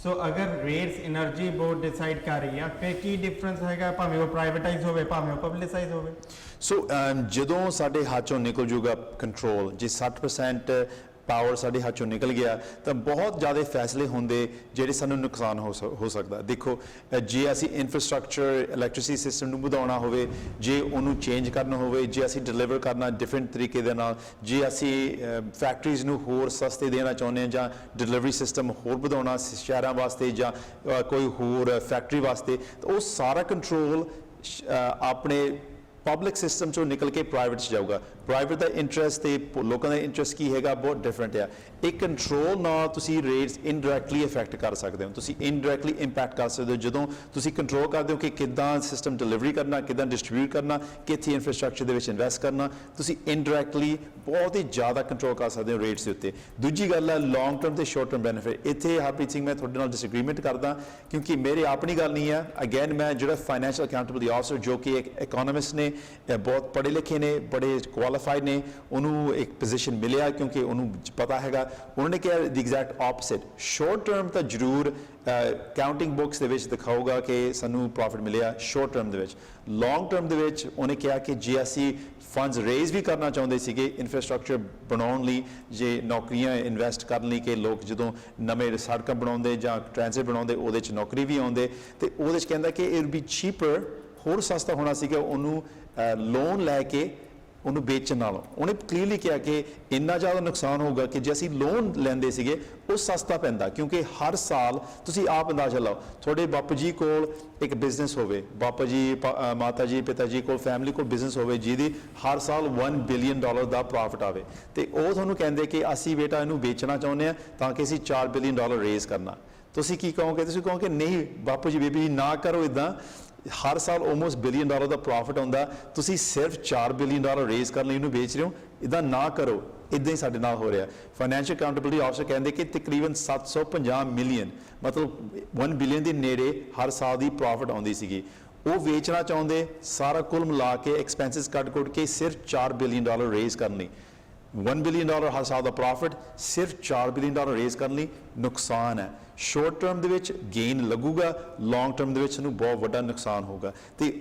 ਸੋ ਅਗਰ ਰੇਟਸ ਐਨਰਜੀ ਬੋਰਡ ਡਿਸਾਈਡ ਕਰ ਰਹੀ ਆ, ਫਿਰ ਕੀ ਡਿਫਰੈਂਸ ਹੈਗਾ, ਭਾਵੇਂ ਉਹ ਪ੍ਰਾਈਵੇਟਾਈਜ਼ ਹੋਵੇ ਭਾਵੇਂ ਉਹ ਪਬਲਿਸਾਈਜ਼ ਹੋਵੇ? ਸੋ ਜਦੋਂ ਸਾਡੇ ਹੱਥ ਚੋਂ ਨਿਕਲ ਜੂਗਾ ਕੰਟਰੋਲ, ਜੇ 60% ਪਾਵਰ ਸਾਡੇ ਹੱਥ ਚੋਂ ਨਿਕਲ ਗਿਆ, ਤਾਂ ਬਹੁਤ ਜ਼ਿਆਦਾ ਫੈਸਲੇ ਹੁੰਦੇ ਜਿਹੜੇ ਸਾਨੂੰ ਨੁਕਸਾਨ ਹੋ ਸਕਦਾ। ਦੇਖੋ, ਜੇ ਅਸੀਂ ਇਨਫਰਾਸਟ੍ਰਕਚਰ ਇਲੈਕਟ੍ਰਿਸਿਟੀ ਸਿਸਟਮ ਨੂੰ ਵਧਾਉਣਾ ਹੋਵੇ, ਜੇ ਉਹਨੂੰ ਚੇਂਜ ਕਰਨਾ ਹੋਵੇ, ਜੇ ਅਸੀਂ ਡਿਲੀਵਰ ਕਰਨਾ ਡਿਫਰੈਂਟ ਤਰੀਕੇ ਦੇ ਨਾਲ, ਜੇ ਅਸੀਂ ਫੈਕਟਰੀਜ਼ ਨੂੰ ਹੋਰ ਸਸਤੇ ਦੇਣਾ ਚਾਹੁੰਦੇ ਹਾਂ ਜਾਂ ਡਿਲੀਵਰੀ ਸਿਸਟਮ ਹੋਰ ਵਧਾਉਣਾ ਸ਼ਹਿਰਾਂ ਵਾਸਤੇ ਜਾਂ ਕੋਈ ਹੋਰ ਫੈਕਟਰੀ ਵਾਸਤੇ, ਤਾਂ ਉਹ ਸਾਰਾ ਕੰਟਰੋਲ ਆਪਣੇ ਪਬਲਿਕ ਸਿਸਟਮ ਚੋਂ ਨਿਕਲ ਕੇ ਪ੍ਰਾਈਵੇਟ 'ਚ ਜਾਊਗਾ। ਪ੍ਰਾਈਵੇਟ ਦਾ ਇੰਟਰਸਟ ਤੇ ਲੋਕਾਂ ਦਾ ਇੰਟਰਸਟ ਕੀ ਹੈਗਾ, ਬਹੁਤ ਡਿਫਰੈਂਟ ਆ। ਇਹ ਕੰਟਰੋਲ ਨਾਲ ਤੁਸੀਂ ਰੇਟਸ ਇਨਡਾਇਰੈਕਟਲੀ ਇਫੈਕਟ ਕਰ ਸਕਦੇ ਹੋ, ਤੁਸੀਂ ਇਨਡਾਇਰੈਕਟਲੀ ਇੰਪੈਕਟ ਕਰ ਸਕਦੇ ਹੋ। ਜਦੋਂ ਤੁਸੀਂ ਕੰਟਰੋਲ ਕਰਦੇ ਹੋ ਕਿ ਕਿੱਦਾਂ ਸਿਸਟਮ ਡਿਲੀਵਰੀ ਕਰਨਾ, ਕਿੱਦਾਂ ਡਿਸਟ੍ਰੀਬਿਊਟ ਕਰਨਾ, ਕਿੱਥੇ ਇਨਫਰਾਸਟ੍ਰਕਚਰ ਦੇ ਵਿੱਚ ਇਨਵੈਸਟ ਕਰਨਾ, ਤੁਸੀਂ ਇਨਡਾਇਰੈਕਟਲੀ ਬਹੁਤ ਹੀ ਜ਼ਿਆਦਾ ਕੰਟਰੋਲ ਕਰ ਸਕਦੇ ਹੋ ਰੇਟਸ ਦੇ ਉੱਤੇ। ਦੂਜੀ ਗੱਲ ਹੈ ਲੌਂਗ ਟਰਮ ਤੇ ਸ਼ਾਰਟ ਟਰਮ ਬੈਨੀਫਿਟ। ਇੱਥੇ ਹਰਪ੍ਰੀਤ ਸਿੰਘ, ਮੈਂ ਤੁਹਾਡੇ ਨਾਲ ਡਿਸਐਗਰੀਮੈਂਟ ਕਰਦਾ, ਕਿਉਂਕਿ ਮੇਰੀ ਆਪਣੀ ਗੱਲ ਨਹੀਂ ਹੈ। ਅਗੇਨ, ਮੈਂ ਜਿਹੜਾ ਫਾਈਨੈਂਸ਼ੀਅਲ ਅਕਾਊਂਟੇਬਿਲਿਟੀ ਆਫਿਸਰ, ਜੋ ਕਿ ਇੱਕ ਇਕੋਨੋਮਿਸਟ ਨੇ, ਬਹੁਤ ਪੜ੍ਹੇ ਲਿਖੇ ਨੇ, ਬੜੇ ਕੁਆਲੀਫਾਈਡ ਨੇ, ਉਹਨੂੰ ਇੱਕ ਪੋਜੀਸ਼ਨ ਮਿਲਿਆ ਕਿਉਂਕਿ ਉਹਨੂੰ ਪਤਾ ਹੈਗਾ। ਉਹਨਾਂ ਨੇ ਕਿਹਾ ਦੀ ਐਗਜ਼ੈਕਟ ਆਪੋਜ਼ਿਟ, ਸ਼ਾਰਟ ਟਰਮ ਤਾਂ ਜ਼ਰੂਰ ਕਾਊਂਟਿੰਗ ਬੁੱਕਸ ਦੇ ਵਿੱਚ ਦਿਖਾਊਗਾ ਕਿ ਸਾਨੂੰ ਪ੍ਰੋਫਿਟ ਮਿਲਿਆ ਸ਼ਾਰਟ ਟਰਮ ਦੇ ਵਿੱਚ। ਲੌਂਗ ਟਰਮ ਦੇ ਵਿੱਚ ਉਹਨੇ ਕਿਹਾ ਕਿ ਜੇ ਅਸੀਂ ਫੰਡਸ ਰੇਜ਼ ਵੀ ਕਰਨਾ ਚਾਹੁੰਦੇ ਸੀਗੇ ਇਨਫਰਾਸਟ੍ਰਕਚਰ ਬਣਾਉਣ ਲਈ, ਜੇ ਨੌਕਰੀਆਂ ਇਨਵੈਸਟ ਕਰਨ ਲਈ, ਕਿ ਲੋਕ ਜਦੋਂ ਨਵੇਂ ਸੜਕਾਂ ਬਣਾਉਂਦੇ ਜਾਂ ਟ੍ਰਾਂਜ਼ਿਟ ਬਣਾਉਂਦੇ, ਉਹਦੇ 'ਚ ਨੌਕਰੀ ਵੀ ਆਉਂਦੇ, ਤੇ ਉਹਦੇ 'ਚ ਕਹਿੰਦਾ ਕਿ ਇਟ ਬੀ ਚੀਪਰ, ਹੋਰ ਸਸਤਾ ਹੋਣਾ ਸੀਗਾ ਉਹਨੂੰ ਲੋਨ ਲੈ ਕੇ ਉਹਨੂੰ ਵੇਚਣ ਨਾਲੋਂ। ਉਹਨੇ ਕਲੀਅਰਲੀ ਕਿਹਾ ਕਿ ਇੰਨਾ ਜ਼ਿਆਦਾ ਨੁਕਸਾਨ ਹੋਊਗਾ ਕਿ ਜੇ ਅਸੀਂ ਲੋਨ ਲੈਂਦੇ ਸੀਗੇ ਉਹ ਸਸਤਾ ਪੈਂਦਾ, ਕਿਉਂਕਿ ਹਰ ਸਾਲ ਤੁਸੀਂ ਆਪ ਅੰਦਾਜ਼ਾ ਲਾਓ, ਤੁਹਾਡੇ ਬਾਪੂ ਜੀ ਕੋਲ ਇੱਕ ਬਿਜ਼ਨਸ ਹੋਵੇ, ਬਾਪਾ ਜੀ ਮਾਤਾ ਜੀ ਪਿਤਾ ਜੀ ਕੋਲ ਫੈਮਿਲੀ ਕੋਲ ਬਿਜ਼ਨਸ ਹੋਵੇ ਜਿਹਦੀ ਹਰ ਸਾਲ $1 ਬਿਲੀਅਨ ਦਾ ਪ੍ਰੋਫਿਟ ਆਵੇ, ਤੇ ਉਹ ਤੁਹਾਨੂੰ ਕਹਿੰਦੇ ਕਿ ਅਸੀਂ ਬੇਟਾ ਇਹਨੂੰ ਵੇਚਣਾ ਚਾਹੁੰਦੇ ਹਾਂ ਤਾਂ ਕਿ ਅਸੀਂ $4 ਬਿਲੀਅਨ ਰੇਜ਼ ਕਰਨਾ। ਤੁਸੀਂ ਕੀ ਕਹੋਗੇ? ਤੁਸੀਂ ਕਹੋਗੇ ਨਹੀਂ ਬਾਪੂ ਜੀ ਬੇਬੀ ਜੀ ਨਾ ਕਰੋ ਇੱਦਾਂ, ਹਰ ਸਾਲ ਆਲਮੋਸਟ $1 ਬਿਲੀਅਨ ਦਾ ਪ੍ਰੋਫਿਟ ਆਉਂਦਾ, ਤੁਸੀਂ ਸਿਰਫ $4 ਬਿਲੀਅਨ ਰੇਜ਼ ਕਰਨ ਲਈ ਇਹਨੂੰ ਵੇਚ ਰਹੇ ਹੋ, ਇੱਦਾਂ ਨਾ ਕਰੋ। ਇੱਦਾਂ ਹੀ ਸਾਡੇ ਨਾਲ ਹੋ ਰਿਹਾ। ਫਾਈਨੈਂਸ਼ੀਅਲ ਅਕਾਊਂਟੇਬਿਲਿਟੀ ਆਫਿਸਰ ਕਹਿੰਦੇ ਕਿ ਤਕਰੀਬਨ 750 ਮਿਲੀਅਨ ਮਤਲਬ 1 ਬਿਲੀਅਨ ਦੇ ਨੇੜੇ ਹਰ ਸਾਲ ਦੀ ਪ੍ਰੋਫਿਟ ਆਉਂਦੀ ਸੀਗੀ। ਉਹ ਵੇਚਣਾ ਚਾਹੁੰਦੇ, ਸਾਰਾ ਕੁੱਲ ਮਿਲਾ ਕੇ ਐਕਸਪੈਂਸਿਸ ਕੱਟ ਕੇ ਸਿਰਫ $4 ਬਿਲੀਅਨ ਰੇਜ਼ ਕਰਨ ਲਈ। $1 ਬਿਲੀਅਨ ਹਰ ਸਾਲ ਦਾ ਪ੍ਰੋਫਿਟ, ਸਿਰਫ $4 ਬਿਲੀਅਨ ਰੇਜ਼ ਕਰਨ ਲਈ ਨੁਕਸਾਨ ਹੈ। ਸ਼ੋਰਟ ਟਰਮ ਦੇ ਵਿੱਚ ਗੇਨ ਲੱਗੂਗਾ, ਲੌਂਗ ਟਰਮ ਦੇ ਵਿੱਚ ਇਹਨੂੰ ਬਹੁਤ ਵੱਡਾ ਨੁਕਸਾਨ ਹੋਊਗਾ। ਤੇ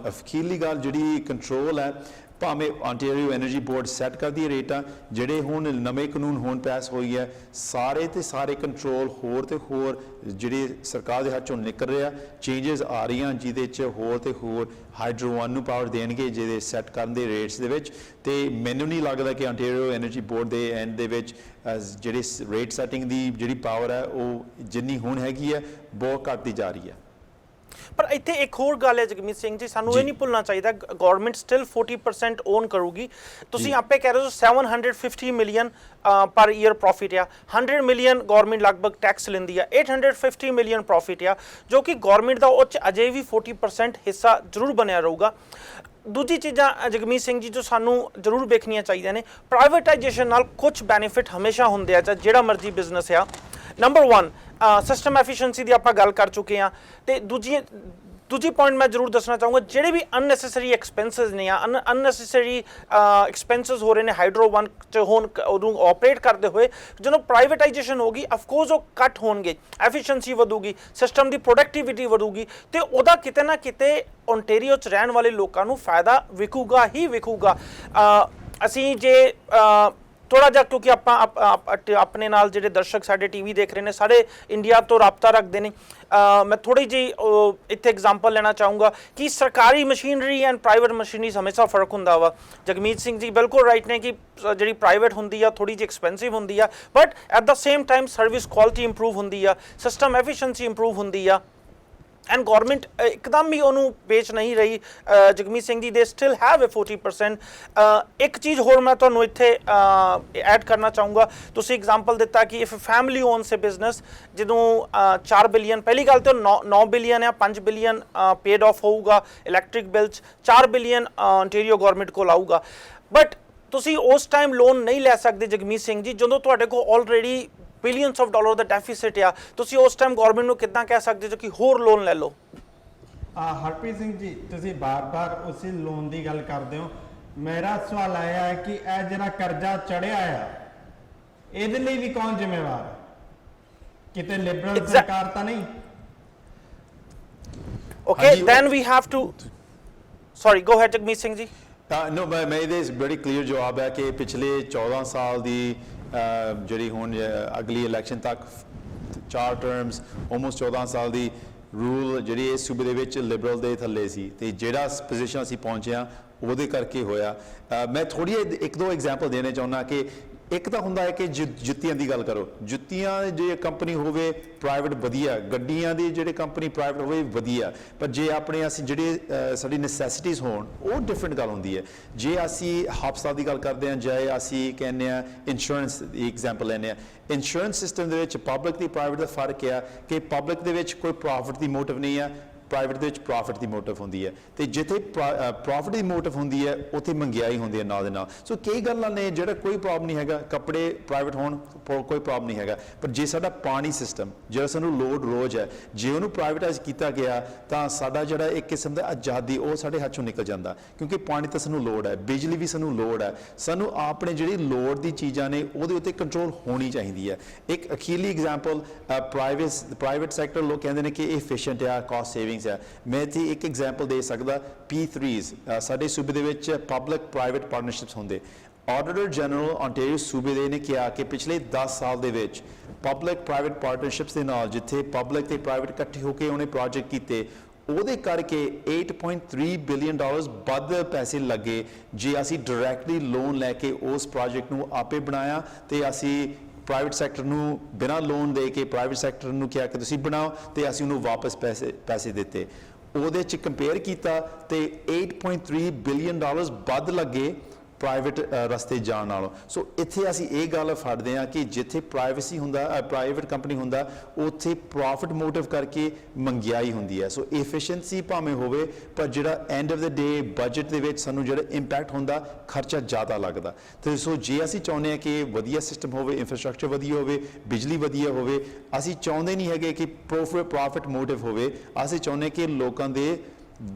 ਅਖੀਰਲੀ ਗੱਲ ਜਿਹੜੀ ਕੰਟਰੋਲ ਹੈ, ਭਾਵੇਂ ਆਂਟੇਰੀਓ ਐਨਰਜੀ ਬੋਰਡ ਸੈੱਟ ਕਰਦੀ ਹੈ ਰੇਟਾਂ, ਜਿਹੜੇ ਹੁਣ ਨਵੇਂ ਕਾਨੂੰਨ ਹੁਣ ਪਾਸ ਹੋਈ ਹੈ, ਸਾਰੇ ਤੇ ਸਾਰੇ ਕੰਟਰੋਲ ਹੋਰ ਤੇ ਹੋਰ ਜਿਹੜੇ ਸਰਕਾਰ ਦੇ ਹੱਥ ਚੋਂ ਨਿਕਲ ਰਿਹਾ, ਚੇਂਜਸ ਆ ਰਹੀਆਂ ਜਿਹਦੇ 'ਚ ਹੋਰ ਤੇ ਹੋਰ ਹਾਈਡਰੋ 1 ਨੂੰ ਪਾਵਰ ਦੇਣਗੇ ਜਿਹਦੇ ਸੈੱਟ ਕਰਨ ਦੇ ਰੇਟਸ ਦੇ ਵਿੱਚ। ਤੇ ਮੈਨੂੰ ਨਹੀਂ ਲੱਗਦਾ ਕਿ ਆਂਟੇਰੀਓ ਐਨਰਜੀ ਬੋਰਡ ਦੇ ਐਂਡ ਦੇ ਵਿੱਚ ਜਿਹੜੀ ਰੇਟ ਸੈਟਿੰਗ ਦੀ ਜਿਹੜੀ ਪਾਵਰ ਹੈ ਉਹ ਜਿੰਨੀ ਹੁਣ ਹੈਗੀ ਹੈ ਬਹੁਤ ਘੱਟਦੀ ਜਾ ਰਹੀ ਹੈ। ਪਰ ਇੱਥੇ ਇੱਕ ਹੋਰ ਗੱਲ ਹੈ ਜਗਮੀਤ ਸਿੰਘ ਜੀ, ਸਾਨੂੰ ਇਹ ਨਹੀਂ ਭੁੱਲਣਾ ਚਾਹੀਦਾ ਗਵਰਨਮੈਂਟ ਸਟਿਲ 40% ਓਨ ਕਰੂਗੀ। ਤੁਸੀਂ ਆਪੇ ਕਹਿ ਰਹੇ ਹੋ 750 ਮਿਲੀਅਨ ਪਰ ਈਅਰ ਪ੍ਰੋਫਿਟ ਆ, 100 ਮਿਲੀਅਨ ਗਵਰਨਮੈਂਟ ਲਗਭਗ ਟੈਕਸ ਲੈਂਦੀ ਆ, 850 ਮਿਲੀਅਨ ਪ੍ਰੋਫਿਟ ਆ, ਜੋ ਕਿ ਗਵਰਨਮੈਂਟ ਦਾ ਉਹ 'ਚ ਅਜੇ ਵੀ 40% ਹਿੱਸਾ ਜ਼ਰੂਰ ਬਣਿਆ ਰਹੂਗਾ। ਦੂਜੀ ਚੀਜ਼ਾਂ ਜਗਮੀਤ ਸਿੰਘ ਜੀ ਜੋ ਸਾਨੂੰ ਜ਼ਰੂਰ ਵੇਖਣੀਆਂ ਚਾਹੀਦੀਆਂ ਨੇ, ਪ੍ਰਾਈਵੇਟਾਈਜੇਸ਼ਨ ਨਾਲ ਕੁਝ ਬੈਨੀਫਿਟ ਹਮੇਸ਼ਾ ਹੁੰਦੇ ਆ, ਚਾਹੇ ਜਿਹੜਾ ਮਰਜ਼ੀ ਬਿਜ਼ਨਸ ਆ। ਨੰਬਰ 1 ਸਿਸਟਮ ਐਫੀਸ਼ੀਐਂਸੀ ਦੀ ਆਪਾਂ ਗੱਲ ਕਰ ਚੁੱਕੇ ਹਾਂ। ਤੇ ਦੂਜੀ ਪੁਆਇੰਟ ਮੈਂ ਜ਼ਰੂਰ ਦੱਸਣਾ ਚਾਹੂੰਗਾ, ਜਿਹੜੇ ਵੀ ਅਨਨੈਸੈਸਰੀ ਐਕਸਪੈਂਸਿਸ ਨੇ ਆ ਅਨਨੈਸੈਸਰੀ ਐਕਸਪੈਂਸਿਸ ਹੋ ਰਹੇ ਨੇ ਹਾਈਡਰੋ 1 ਚ ਹੁਣ ਉਹਨੂੰ ਆਪਰੇਟ ਕਰਦੇ ਹੋਏ, ਜਦੋਂ ਪ੍ਰਾਈਵੇਟਾਈਜੇਸ਼ਨ ਹੋਗੀ ਅਫਕੋਰਸ ਉਹ ਕੱਟ ਹੋਣਗੇ, ਐਫੀਸ਼ੀਐਂਸੀ ਵਧੂਗੀ, ਸਿਸਟਮ ਦੀ ਪ੍ਰੋਡਕਟਿਵਿਟੀ ਵਧੂਗੀ, ਤੇ ਉਹਦਾ ਕਿਤੇ ਨਾ ਕਿਤੇ ਓਨਟਾਰੀਓ 'ਚ ਰਹਿਣ ਵਾਲੇ ਲੋਕਾਂ ਨੂੰ ਫਾਇਦਾ ਵਿਖੂਗਾ ਹੀ ਵਿਖੂਗਾ। ਅਸੀਂ ਜੇ ਥੋੜਾ ਜਿਹਾ, ਕਿਉਂਕਿ ਆਪਾਂ ਆਪਣੇ ਨਾਲ ਜਿਹੜੇ ਦਰਸ਼ਕ ਸਾਡੇ ਟੀਵੀ ਦੇਖ ਰਹੇ ਨੇ ਸਾਰੇ ਇੰਡੀਆ ਤੋਂ ਰਾਬਤਾ ਰੱਖਦੇ ਨੇ, ਮੈਂ ਥੋੜੀ ਜਿਹੀ ਇੱਥੇ ਐਗਜ਼ਾਮਪਲ ਲੈਣਾ ਚਾਹੂੰਗਾ ਕਿ ਸਰਕਾਰੀ ਮਸ਼ੀਨਰੀ ਐਂਡ ਪ੍ਰਾਈਵੇਟ ਮਸ਼ੀਨਰੀ ਹਮੇਸ਼ਾ ਫਰਕ ਹੁੰਦਾ ਵਾ। ਜਗਮੀਤ ਸਿੰਘ ਜੀ ਬਿਲਕੁਲ ਰਾਈਟ ਨੇ ਕਿ ਜਿਹੜੀ ਪ੍ਰਾਈਵੇਟ ਹੁੰਦੀ ਆ ਥੋੜੀ ਜਿਹੀ ਐਕਸਪੈਂਸਿਵ ਹੁੰਦੀ ਆ, but at the same time service quality improve ਹੁੰਦੀ ਆ, ਸਿਸਟਮ ਐਫੀਸ਼ੀਐਂਸੀ ਇੰਪਰੂਵ ਹੁੰਦੀ ਆ, ਐਂਡ ਗੌਰਮੈਂਟ ਇੱਕਦਮ ਹੀ ਉਹਨੂੰ ਵੇਚ ਨਹੀਂ ਰਹੀ। ਜਗਮੀਤ ਸਿੰਘ ਜੀ ਦੇ ਸਟਿਲ ਹੈਵ ਏ 40%। ਇੱਕ ਚੀਜ਼ ਹੋਰ ਮੈਂ ਤੁਹਾਨੂੰ ਇੱਥੇ ਐਡ ਕਰਨਾ ਚਾਹੂੰਗਾ, ਤੁਸੀਂ ਐਗਜ਼ਾਮਪਲ ਦਿੱਤਾ ਕਿ if family onus A business, ਜਦੋਂ 4 ਬਿਲੀਅਨ, ਪਹਿਲੀ ਗੱਲ ਤਾਂ 9 ਬਿਲੀਅਨ ਆ, 5 ਬਿਲੀਅਨ ਪੇਡ ਆਫ ਹੋਊਗਾ ਇਲੈਕਟ੍ਰਿਕ ਬਿੱਲ 'ਚ, 4 ਬਿਲੀਅਨ ਆਂਟੇਰੀਓ ਗੌਰਮੈਂਟ ਕੋਲ ਆਊਗਾ। ਬਟ ਤੁਸੀਂ ਉਸ ਟਾਈਮ ਲੋਨ ਨਹੀਂ ਲੈ ਸਕਦੇ ਜਗਮੀਤ ਸਿੰਘ ਜੀ ਜਦੋਂ ਤੁਹਾਡੇ ਕੋਲ already billions of dollar the deficit ਆ। ਤੁਸੀਂ ਉਸ ਟਾਈਮ ਗਵਰਨਮੈਂਟ ਨੂੰ ਕਿੱਦਾਂ ਕਹਿ ਸਕਦੇ ਹੋ ਕਿ ਹੋਰ ਲੋਨ ਲੈ ਲਓ? ਹਰਪ੍ਰੀਤ ਸਿੰਘ ਜੀ, ਤੁਸੀਂ ਬਾਰ-ਬਾਰ ਉਸੇ ਲੋਨ ਦੀ ਗੱਲ ਕਰਦੇ ਹੋ। ਮੇਰਾ ਸਵਾਲ ਆਇਆ ਹੈ ਕਿ ਇਹ ਜਿਹੜਾ ਕਰਜ਼ਾ ਚੜਿਆ ਆ ਇਹਦੇ ਲਈ ਵੀ ਕੌਣ ਜ਼ਿੰਮੇਵਾਰ ਹੈ? ਕਿਤੇ ਲਿਬਰਲ ਸਰਕਾਰ ਤਾਂ ਨਹੀਂ? Okay then we have to, sorry go ahead Jagmeet Singh ji. No, ਮੈਂ ਇਹਦੇ ਬੜੀ ਕਲੀਅਰ ਜਵਾਬ ਹੈ ਕਿ ਪਿਛਲੇ 14 ਸਾਲ ਦੀ ਜਿਹੜੀ ਹੁਣ ਅਗਲੀ ਇਲੈਕਸ਼ਨ ਤੱਕ 4 ਟਰਮਸ ਆਲਮੋਸਟ 14 ਸਾਲ ਦੀ ਰੂਲ ਜਿਹੜੀ ਇਸ ਸੂਬੇ ਦੇ ਵਿੱਚ ਲਿਬਰਲ ਦੇ ਥੱਲੇ ਸੀ, ਤੇ ਜਿਹੜਾ ਪੋਜੀਸ਼ਨ ਅਸੀਂ ਪਹੁੰਚੇ ਹਾਂ ਉਹਦੇ ਕਰਕੇ ਹੋਇਆ। ਮੈਂ ਥੋੜੀ ਇੱਕ ਦੋ ਐਗਜ਼ਾਮਪਲ ਦੇਣੇ ਚਾਹੁੰਦਾ ਕਿ ਇੱਕ ਤਾਂ ਹੁੰਦਾ ਹੈ ਕਿ ਜੁੱਤੀਆਂ ਦੀ ਗੱਲ ਕਰੋ, ਜੁੱਤੀਆਂ ਜੇ ਕੰਪਨੀ ਹੋਵੇ ਪ੍ਰਾਈਵੇਟ ਵਧੀਆ, ਗੱਡੀਆਂ ਦੀ ਜਿਹੜੇ ਕੰਪਨੀ ਪ੍ਰਾਈਵੇਟ ਹੋਵੇ ਵਧੀਆ, ਪਰ ਜੇ ਆਪਣੇ ਅਸੀਂ ਜਿਹੜੇ ਸਾਡੀ ਨੈਸੈਸਿਟੀਜ਼ ਹੋਣ ਉਹ ਡਿਫਰੈਂਟ ਗੱਲ ਹੁੰਦੀ ਹੈ। ਜੇ ਅਸੀਂ ਹਸਪਤਾਲ ਦੀ ਗੱਲ ਕਰਦੇ ਹਾਂ, ਜੇ ਅਸੀਂ ਕਹਿੰਦੇ ਹਾਂ ਇੰਸ਼ੋਰੈਂਸ ਦੀ ਐਗਜ਼ਾਮਪਲ ਲੈਂਦੇ ਹਾਂ, ਇੰਸ਼ੋਰੈਂਸ ਸਿਸਟਮ ਦੇ ਵਿੱਚ ਪਬਲਿਕ ਤੇ ਪ੍ਰਾਈਵੇਟ ਦਾ ਫਰਕ ਆ ਕਿ ਪਬਲਿਕ ਦੇ ਵਿੱਚ ਕੋਈ ਪ੍ਰੋਫਿਟ ਦੀ ਮੋਟਿਵ ਨਹੀਂ ਆ, ਪ੍ਰਾਈਵੇਟ ਦੇ ਵਿੱਚ ਪ੍ਰੋਫਿਟ ਦੀ ਮੋਟਿਵ ਹੁੰਦੀ ਹੈ, ਤੇ ਜਿੱਥੇ ਪ੍ਰੋਫਿਟ ਦੀ ਮੋਟਿਵ ਹੁੰਦੀ ਹੈ ਉੱਥੇ ਮਹਿੰਗਾਈ ਹੁੰਦੀ ਹੈ ਨਾਲ ਦੇ ਨਾਲ। ਸੋ ਕਈ ਗੱਲਾਂ ਨੇ ਜਿਹੜਾ ਕੋਈ ਪ੍ਰੋਬਲਮ ਨਹੀਂ ਹੈਗਾ, ਕੱਪੜੇ ਪ੍ਰਾਈਵੇਟ ਹੋਣ ਕੋਈ ਪ੍ਰੋਬਲਮ ਨਹੀਂ ਹੈਗਾ, ਪਰ ਜੇ ਸਾਡਾ ਪਾਣੀ ਸਿਸਟਮ ਜਿਹੜਾ ਸਾਨੂੰ ਲੋਡ ਰੋਜ਼ ਹੈ ਜੇ ਉਹਨੂੰ ਪ੍ਰਾਈਵੇਟਾਈਜ਼ ਕੀਤਾ ਗਿਆ ਤਾਂ ਸਾਡਾ ਜਿਹੜਾ ਇੱਕ ਕਿਸਮ ਦਾ ਆਜ਼ਾਦੀ ਉਹ ਸਾਡੇ ਹੱਥੋਂ ਨਿਕਲ ਜਾਂਦਾ, ਕਿਉਂਕਿ ਪਾਣੀ ਤਾਂ ਸਾਨੂੰ ਲੋੜ ਹੈ, ਬਿਜਲੀ ਵੀ ਸਾਨੂੰ ਲੋੜ ਹੈ, ਸਾਨੂੰ ਆਪਣੇ ਜਿਹੜੀ ਲੋੜ ਦੀ ਚੀਜ਼ਾਂ ਨੇ ਉਹਦੇ ਉੱਤੇ ਕੰਟਰੋਲ ਹੋਣੀ ਚਾਹੀਦੀ ਹੈ। ਇੱਕ ਅਖੀਰਲੀ ਐਗਜ਼ਾਮਪਲ ਪ੍ਰਾਈਵੇਟ ਸੈਕਟਰ ਲੋਕ ਕਹਿੰਦੇ ਨੇ ਕਿ ਇਹ efficient ਆ, ਕਾਸਟ ਸੇਵਿੰਗ ਹੈ। ਮੈਂ ਇੱਥੇ ਇੱਕ ਐਗਜ਼ਾਮਪਲ ਦੇ ਸਕਦਾ, P3s ਸਾਡੇ ਸੂਬੇ ਦੇ ਵਿੱਚ ਪਬਲਿਕ ਪ੍ਰਾਈਵੇਟ ਪਾਰਟਨਰਸ਼ਿਪਸ ਹੁੰਦੇ। ਆਡੀਟਰ ਜਨਰਲ ਆਂਟੇਰੀਓ ਸੂਬੇ ਦੇ ਨੇ ਕਿਹਾ ਕਿ ਪਿਛਲੇ 10 ਸਾਲ ਦੇ ਵਿੱਚ ਪਬਲਿਕ ਪ੍ਰਾਈਵੇਟ ਪਾਰਟਨਰਸ਼ਿਪਸ ਦੇ ਨਾਲ ਜਿੱਥੇ ਪਬਲਿਕ ਤੇ ਪ੍ਰਾਈਵੇਟ ਇਕੱਠੇ ਹੋ ਕੇ ਉਹਨੇ ਪ੍ਰੋਜੈਕਟ ਕੀਤੇ, ਉਹਦੇ ਕਰਕੇ 8.3 ਬਿਲੀਅਨ ਡਾਲਰਸ ਵੱਧ ਪੈਸੇ ਲੱਗੇ ਜੇ ਅਸੀਂ ਡਾਇਰੈਕਟਲੀ ਲੋਨ ਲੈ ਕੇ ਉਸ ਪ੍ਰੋਜੈਕਟ ਨੂੰ ਆਪੇ ਬਣਾਇਆ ਤੇ ਅਸੀਂ ਪ੍ਰਾਈਵੇਟ ਸੈਕਟਰ ਨੂੰ ਬਿਨਾਂ ਲੋਨ ਦੇ ਕੇ ਪ੍ਰਾਈਵੇਟ ਸੈਕਟਰ ਨੂੰ ਕਿਹਾ ਕਿ ਤੁਸੀਂ ਬਣਾਓ ਤੇ ਅਸੀਂ ਉਹਨੂੰ ਵਾਪਸ ਪੈਸੇ ਦਿੱਤੇ। ਉਹਦੇ 'ਚ ਕੰਪੇਅਰ ਕੀਤਾ ਤੇ 8.3 ਬਿਲੀਅਨ ਡਾਲਰਸ ਵੱਧ ਲੱਗੇ ਪ੍ਰਾਈਵੇਟ ਰਸਤੇ ਜਾਣ ਨਾਲੋਂ। ਸੋ ਇੱਥੇ ਅਸੀਂ ਇਹ ਗੱਲ ਫੜਦੇ ਹਾਂ ਕਿ ਜਿੱਥੇ ਪ੍ਰਾਈਵੇਸੀ ਹੁੰਦਾ ਪ੍ਰਾਈਵੇਟ ਕੰਪਨੀ ਹੁੰਦਾ ਉੱਥੇ ਪ੍ਰੋਫਿਟ ਮੋਟਿਵ ਕਰਕੇ ਮੰਗਿਆਈ ਹੁੰਦੀ ਹੈ। ਸੋ ਐਫੀਸ਼ੀਐਂਸੀ ਭਾਵੇਂ ਹੋਵੇ ਪਰ ਜਿਹੜਾ end of the day budget ਦੇ ਵਿੱਚ ਸਾਨੂੰ ਜਿਹੜਾ ਇੰਪੈਕਟ ਹੁੰਦਾ ਖਰਚਾ ਜ਼ਿਆਦਾ ਲੱਗਦਾ। ਤੇ ਸੋ ਜੇ ਅਸੀਂ ਚਾਹੁੰਦੇ ਹਾਂ ਕਿ ਵਧੀਆ ਸਿਸਟਮ ਹੋਵੇ, ਇੰਫਰਾਸਟ੍ਰਕਚਰ ਵਧੀਆ ਹੋਵੇ, ਬਿਜਲੀ ਵਧੀਆ ਹੋਵੇ, ਅਸੀਂ ਚਾਹੁੰਦੇ ਨਹੀਂ ਹੈਗੇ ਕਿ ਪ੍ਰੋਫਿਟ ਮੋਟਿਵ ਹੋਵੇ, ਅਸੀਂ ਚਾਹੁੰਦੇ ਕਿ ਲੋਕਾਂ ਦੇ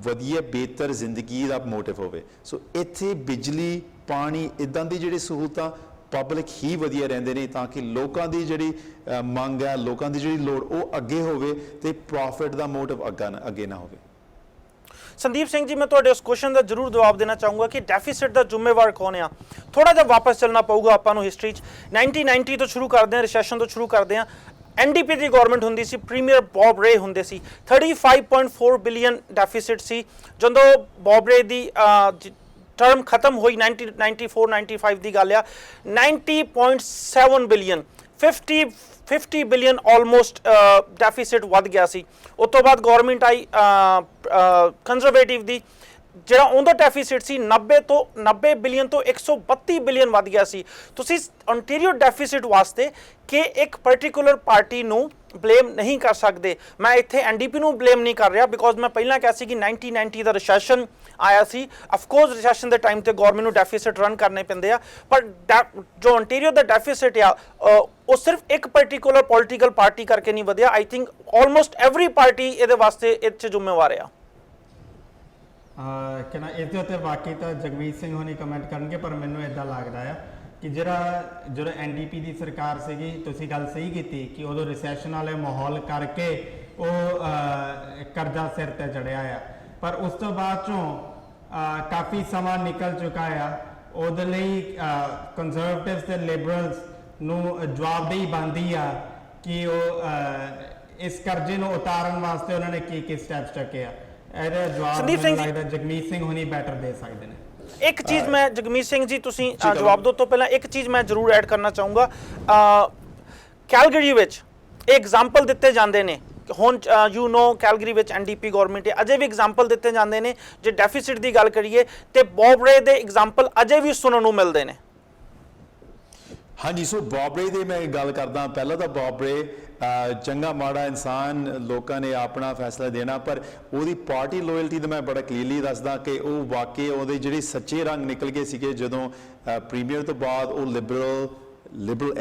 ਵਧੀਆ ਬਿਹਤਰ ਜ਼ਿੰਦਗੀ ਦਾ ਮੋਟਿਵ ਹੋਵੇ। ਸੋ ਇੱਥੇ ਬਿਜਲੀ ਪਾਣੀ ਇਦਾਂ ਦੀ ਜਿਹੜੀ ਸਹੂਲਤਾਂ ਪਬਲਿਕ ਹੀ ਵਧੀਆ ਰਹਿੰਦੇ ਨੇ ਤਾਂ ਕਿ ਲੋਕਾਂ ਦੀ ਜਿਹੜੀ ਮੰਗ ਹੈ, ਲੋਕਾਂ ਦੀ ਜਿਹੜੀ ਲੋੜ ਉਹ ਅੱਗੇ ਹੋਵੇ ਤੇ ਪ੍ਰੋਫਿਟ ਦਾ ਮੋਟਿਵ ਅੱਗੇ ਨਾ ਹੋਵੇ। ਸੰਦੀਪ ਸਿੰਘ ਜੀ, ਮੈਂ ਤੁਹਾਡੇ ਉਸ ਕੁਐਸਚਨ ਦਾ ਜ਼ਰੂਰ ਜਵਾਬ ਦੇਣਾ ਚਾਹੂੰਗਾ ਕਿ ਡੈਫਿਸਿਟ ਦਾ ਜ਼ਿੰਮੇਵਾਰ ਕੌਣ ਆ। ਥੋੜਾ ਜਿਹਾ ਵਾਪਸ ਚੱਲਣਾ ਪਊਗਾ ਆਪਾਂ ਨੂੰ ਹਿਸਟਰੀ 'ਚ। 1990 ਤੋਂ ਸ਼ੁਰੂ ਕਰਦੇ ਹਾਂ, ਰਿਸੈਸ਼ਨ ਤੋਂ ਸ਼ੁਰੂ ਕਰਦੇ ਹਾਂ। NDP ਦੀ ਗਵਰਨਮੈਂਟ ਹੁੰਦੀ ਸੀ, ਪ੍ਰੀਮੀਅਰ ਬੌਬ ਰੇ ਹੁੰਦੇ ਸੀ। 35.4 ਬਿਲੀਅਨ ਡੈਫਿਸਿਟ ਸੀ। ਜਦੋਂ ਬੌਬ ਰੇ ਦੀ ਟਰਮ ਖਤਮ ਹੋਈ 1994-95 ਦੀ ਗੱਲ ਆ, 90.7 ਬਿਲੀਅਨ 50 ਬਿਲੀਅਨ ਆਲਮੋਸਟ ਡੈਫਿਸਿਟ ਵੱਧ ਗਿਆ ਸੀ। ਉਸ ਤੋਂ ਬਾਅਦ ਗਵਰਨਮੈਂਟ ਆਈ ਕੰਜ਼ਰਵੇਟਿਵ ਦੀ, ਜਿਹੜਾ ਉਹਦਾ ਡੈਫਿਸਿਟ ਸੀ 90 ਬਿਲੀਅਨ ਤੋਂ 132 ਬਿਲੀਅਨ ਵੱਧ ਗਿਆ ਸੀ। ਤੁਸੀਂ ontario ਡੈਫਿਸਿਟ ਵਾਸਤੇ ਕਿ ਇੱਕ ਪਾਰਟਿਕੂਲਰ ਪਾਰਟੀ ਨੂੰ ਬਲੇਮ ਨਹੀਂ ਕਰ ਸਕਦੇ। ਮੈਂ ਇੱਥੇ NDP ਨੂੰ ਬਲੇਮ ਨਹੀਂ ਕਰ ਰਿਹਾ ਬਿਕੋਜ਼ ਮੈਂ ਪਹਿਲਾਂ ਕਿਹਾ ਸੀ ਕਿ 1990 ਦਾ ਰਿਸੈਸ਼ਨ ਆਇਆ ਸੀ। ਅਫਕੋਰਸ ਰਿਸੈਸ਼ਨ ਦੇ ਟਾਈਮ ਤੇ ਗਵਰਨਮੈਂਟ ਨੂੰ ਡੈਫਿਸਿਟ ਰਨ ਕਰਨੇ ਪੈਂਦੇ ਆ, ਪਰ ਜੋ ontario ਦਾ ਡੈਫਿਸਿਟ ਆ ਉਹ ਸਿਰਫ ਇੱਕ ਪਾਰਟਿਕੂਲਰ ਪੋਲੀਟੀਕਲ ਪਾਰਟੀ ਕਰਕੇ ਨਹੀਂ ਵਧਿਆ। I think almost every party ਇਹਦੇ ਵਾਸਤੇ ਇਹ 'ਚ ਜ਼ਿੰਮੇਵਾਰ ਆ। ਕਹਿੰਦਾ ਇਹਦੇ ਉੱਤੇ ਬਾਕੀ ਤਾਂ ਜਗਮੀਤ ਸਿੰਘ ਹੋਣੀ ਕਮੈਂਟ ਕਰਨਗੇ, ਪਰ ਮੈਨੂੰ ਇਦਾਂ ਲੱਗਦਾ ਆ ਕਿ ਜਦੋਂ NDP ਦੀ ਸਰਕਾਰ ਸੀਗੀ, ਤੁਸੀਂ ਗੱਲ ਸਹੀ ਕੀਤੀ ਕਿ ਉਦੋਂ ਰਿਸੈਸ਼ਨ ਵਾਲੇ ਮਾਹੌਲ ਕਰਕੇ ਉਹ ਕਰਜ਼ਾ ਸਿਰ ਤੇ ਚੜਿਆ ਆ, ਪਰ ਉਸ ਤੋਂ ਬਾਅਦ ਚੋਂ ਕਾਫੀ ਸਮਾਂ ਨਿਕਲ ਚੁੱਕਾ ਆ। ਉਹਦੇ ਲਈ ਕੰਜ਼ਰਵੇਟਿਵਸ ਤੇ ਲਿਬਰਲਸ ਨੂੰ ਜਵਾਬਦੇਹੀ ਬਣਦੀ ਆ ਕਿ ਉਹ ਇਸ ਕਰਜ਼ੇ ਨੂੰ ਉਤਾਰਨ ਵਾਸਤੇ ਉਹਨਾਂ ਨੇ ਕੀ ਸਟੈਪਸ ਚੱਕੇ ਆ। ਇਹਦਾ ਜਵਾਬ ਮੈਨੂੰ ਲੱਗਦਾ ਜਗਮੀਤ ਸਿੰਘ ਹੁਣੀ ਬੈਟਰ ਦੇ ਸਕਦੇ ਨੇ। ਇੱਕ ਚੀਜ਼ ਮੈਂ ਜਗਮੀਤ ਸਿੰਘ ਜੀ, ਤੁਸੀਂ ਜਵਾਬ ਦਿਓ ਤੋਂ ਪਹਿਲਾਂ ਇੱਕ ਚੀਜ਼ ਮੈਂ ਜ਼ਰੂਰ ਐਡ ਕਰਨਾ ਚਾਹੂੰਗਾ। ਕੈਲਗਰੀ ਵਿੱਚ ਐਗਜ਼ਾਮਪਲ ਦਿੱਤੇ ਜਾਂਦੇ ਨੇ ਹੁਣ ਕੈਲਗਰੀ ਵਿੱਚ NDP ਗਵਰਨਮੈਂਟ ਅਜੇ ਵੀ ਐਗਜ਼ਾਮਪਲ ਦਿੱਤੇ ਜਾਂਦੇ ਨੇ। ਜੇ ਡੈਫਿਸਿਟ ਦੀ ਗੱਲ ਕਰੀਏ ਤੇ ਬੌਬ ਰੇ ਦੇ ਐਗਜ਼ਾਮਪਲ ਅਜੇ ਵੀ ਸੁਣਨ ਨੂੰ ਮਿਲਦੇ ਨੇ। ਹਾਂਜੀ, ਸੋ ਬੌਬ ਰੇ ਦੀ ਮੈਂ ਗੱਲ ਕਰਦਾ। ਪਹਿਲਾਂ ਤਾਂ ਬੌਬ ਰੇ ਚੰਗਾ ਮਾੜਾ ਇਨਸਾਨ, ਲੋਕਾਂ ਨੇ ਆਪਣਾ ਫੈਸਲਾ ਦੇਣਾ, ਪਰ ਉਹਦੀ ਪਾਰਟੀ ਲੋਇਲਟੀ ਤਾਂ ਮੈਂ ਬੜਾ ਕਲੀਅਰਲੀ ਦੱਸਦਾ ਕਿ ਉਹ ਵਾਕਈ ਉਹਦੇ ਜਿਹੜੇ ਸੱਚੇ ਰੰਗ ਨਿਕਲ ਗਏ ਸੀਗੇ ਜਦੋਂ ਪ੍ਰੀਮੀਅਰ ਤੋਂ ਬਾਅਦ ਉਹ ਲਿਬਰਲ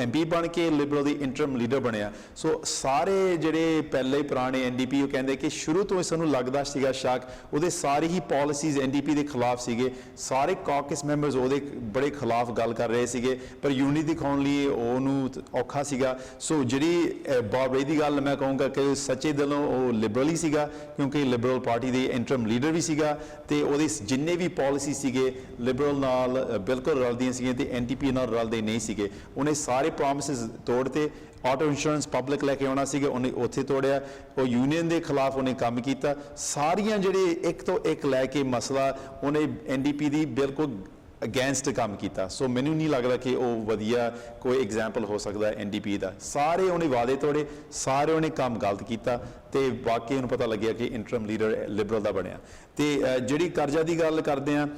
MP ਬਣ ਕੇ ਲਿਬਰਲ ਦੀ ਇੰਟਰਮ ਲੀਡਰ ਬਣਿਆ। ਸੋ ਸਾਰੇ ਜਿਹੜੇ ਪਹਿਲੇ ਪੁਰਾਣੇ NDP ਉਹ ਕਹਿੰਦੇ ਕਿ ਸ਼ੁਰੂ ਤੋਂ ਸਾਨੂੰ ਲੱਗਦਾ ਸੀਗਾ ਸ਼ੱਕ ਉਹਦੇ ਸਾਰੀ ਹੀ ਪਾਲਿਸੀਜ਼ NDP ਦੇ ਖਿਲਾਫ ਸੀਗੇ। ਸਾਰੇ ਕਾਕਸ ਮੈਂਬਰਸ ਉਹਦੇ ਬੜੇ ਖਿਲਾਫ ਗੱਲ ਕਰ ਰਹੇ ਸੀਗੇ, ਪਰ ਯੂਨਿਟੀ ਦਿਖਾਉਣ ਲਈ ਉਹਨੂੰ ਔਖਾ ਸੀਗਾ। ਸੋ ਜਿਹੜੀ ਬੌਬ ਰੇ ਦੀ ਗੱਲ ਮੈਂ ਕਹੂੰਗਾ ਕਿ ਸੱਚੇ ਦਿਲੋਂ ਉਹ ਲਿਬਰਲ ਹੀ ਸੀਗਾ, ਕਿਉਂਕਿ ਲਿਬਰਲ ਪਾਰਟੀ ਦੇ ਇੰਟਰਮ ਲੀਡਰ ਵੀ ਸੀਗਾ ਤੇ ਉਹਦੇ ਜਿੰਨੇ ਵੀ ਪਾਲਿਸੀ ਸੀਗੇ ਲਿਬਰਲ ਨਾਲ ਬਿਲਕੁਲ ਰਲਦੀਆਂ ਸੀਗੀਆਂ ਤੇ NDP ਨਾਲ ਰਲਦੇ ਨਹੀਂ ਸੀਗੇ। ਉਹਨੇ ਸਾਰੇ ਪ੍ਰੋਮਿਸਿਸ ਤੋੜਤੇ। ਆਟੋ ਇੰਸ਼ੋਰੈਂਸ ਪਬਲਿਕ ਲੈ ਕੇ ਆਉਣਾ ਸੀਗਾ, ਉਹਨੇ ਉੱਥੇ ਤੋੜਿਆ। ਉਹ ਯੂਨੀਅਨ ਦੇ ਖਿਲਾਫ ਉਹਨੇ ਕੰਮ ਕੀਤਾ। ਸਾਰੀਆਂ ਜਿਹੜੇ ਇੱਕ ਤੋਂ ਇੱਕ ਲੈ ਕੇ ਮਸਲਾ ਉਹਨੇ NDP ਦੀ ਬਿਲਕੁਲ ਅਗੇਂਸਟ ਕੰਮ ਕੀਤਾ। ਸੋ ਮੈਨੂੰ ਨਹੀਂ ਲੱਗਦਾ ਕਿ ਉਹ ਵਧੀਆ ਕੋਈ ਐਗਜ਼ਾਮਪਲ ਹੋ ਸਕਦਾ NDP ਦਾ। ਸਾਰੇ ਉਹਨੇ ਵਾਅਦੇ ਤੋੜੇ, ਸਾਰੇ ਉਹਨੇ ਕੰਮ ਗਲਤ ਕੀਤਾ ਤੇ ਬਾਕੀ ਉਹਨੂੰ ਪਤਾ ਲੱਗਿਆ ਕਿ ਇੰਟਰਮ ਲੀਡਰ ਲਿਬਰਲ ਦਾ ਬਣਿਆ। ਤੇ ਜਿਹੜੀ ਕਰਜ਼ਾ ਦੀ ਗੱਲ ਕਰਦੇ ਆ,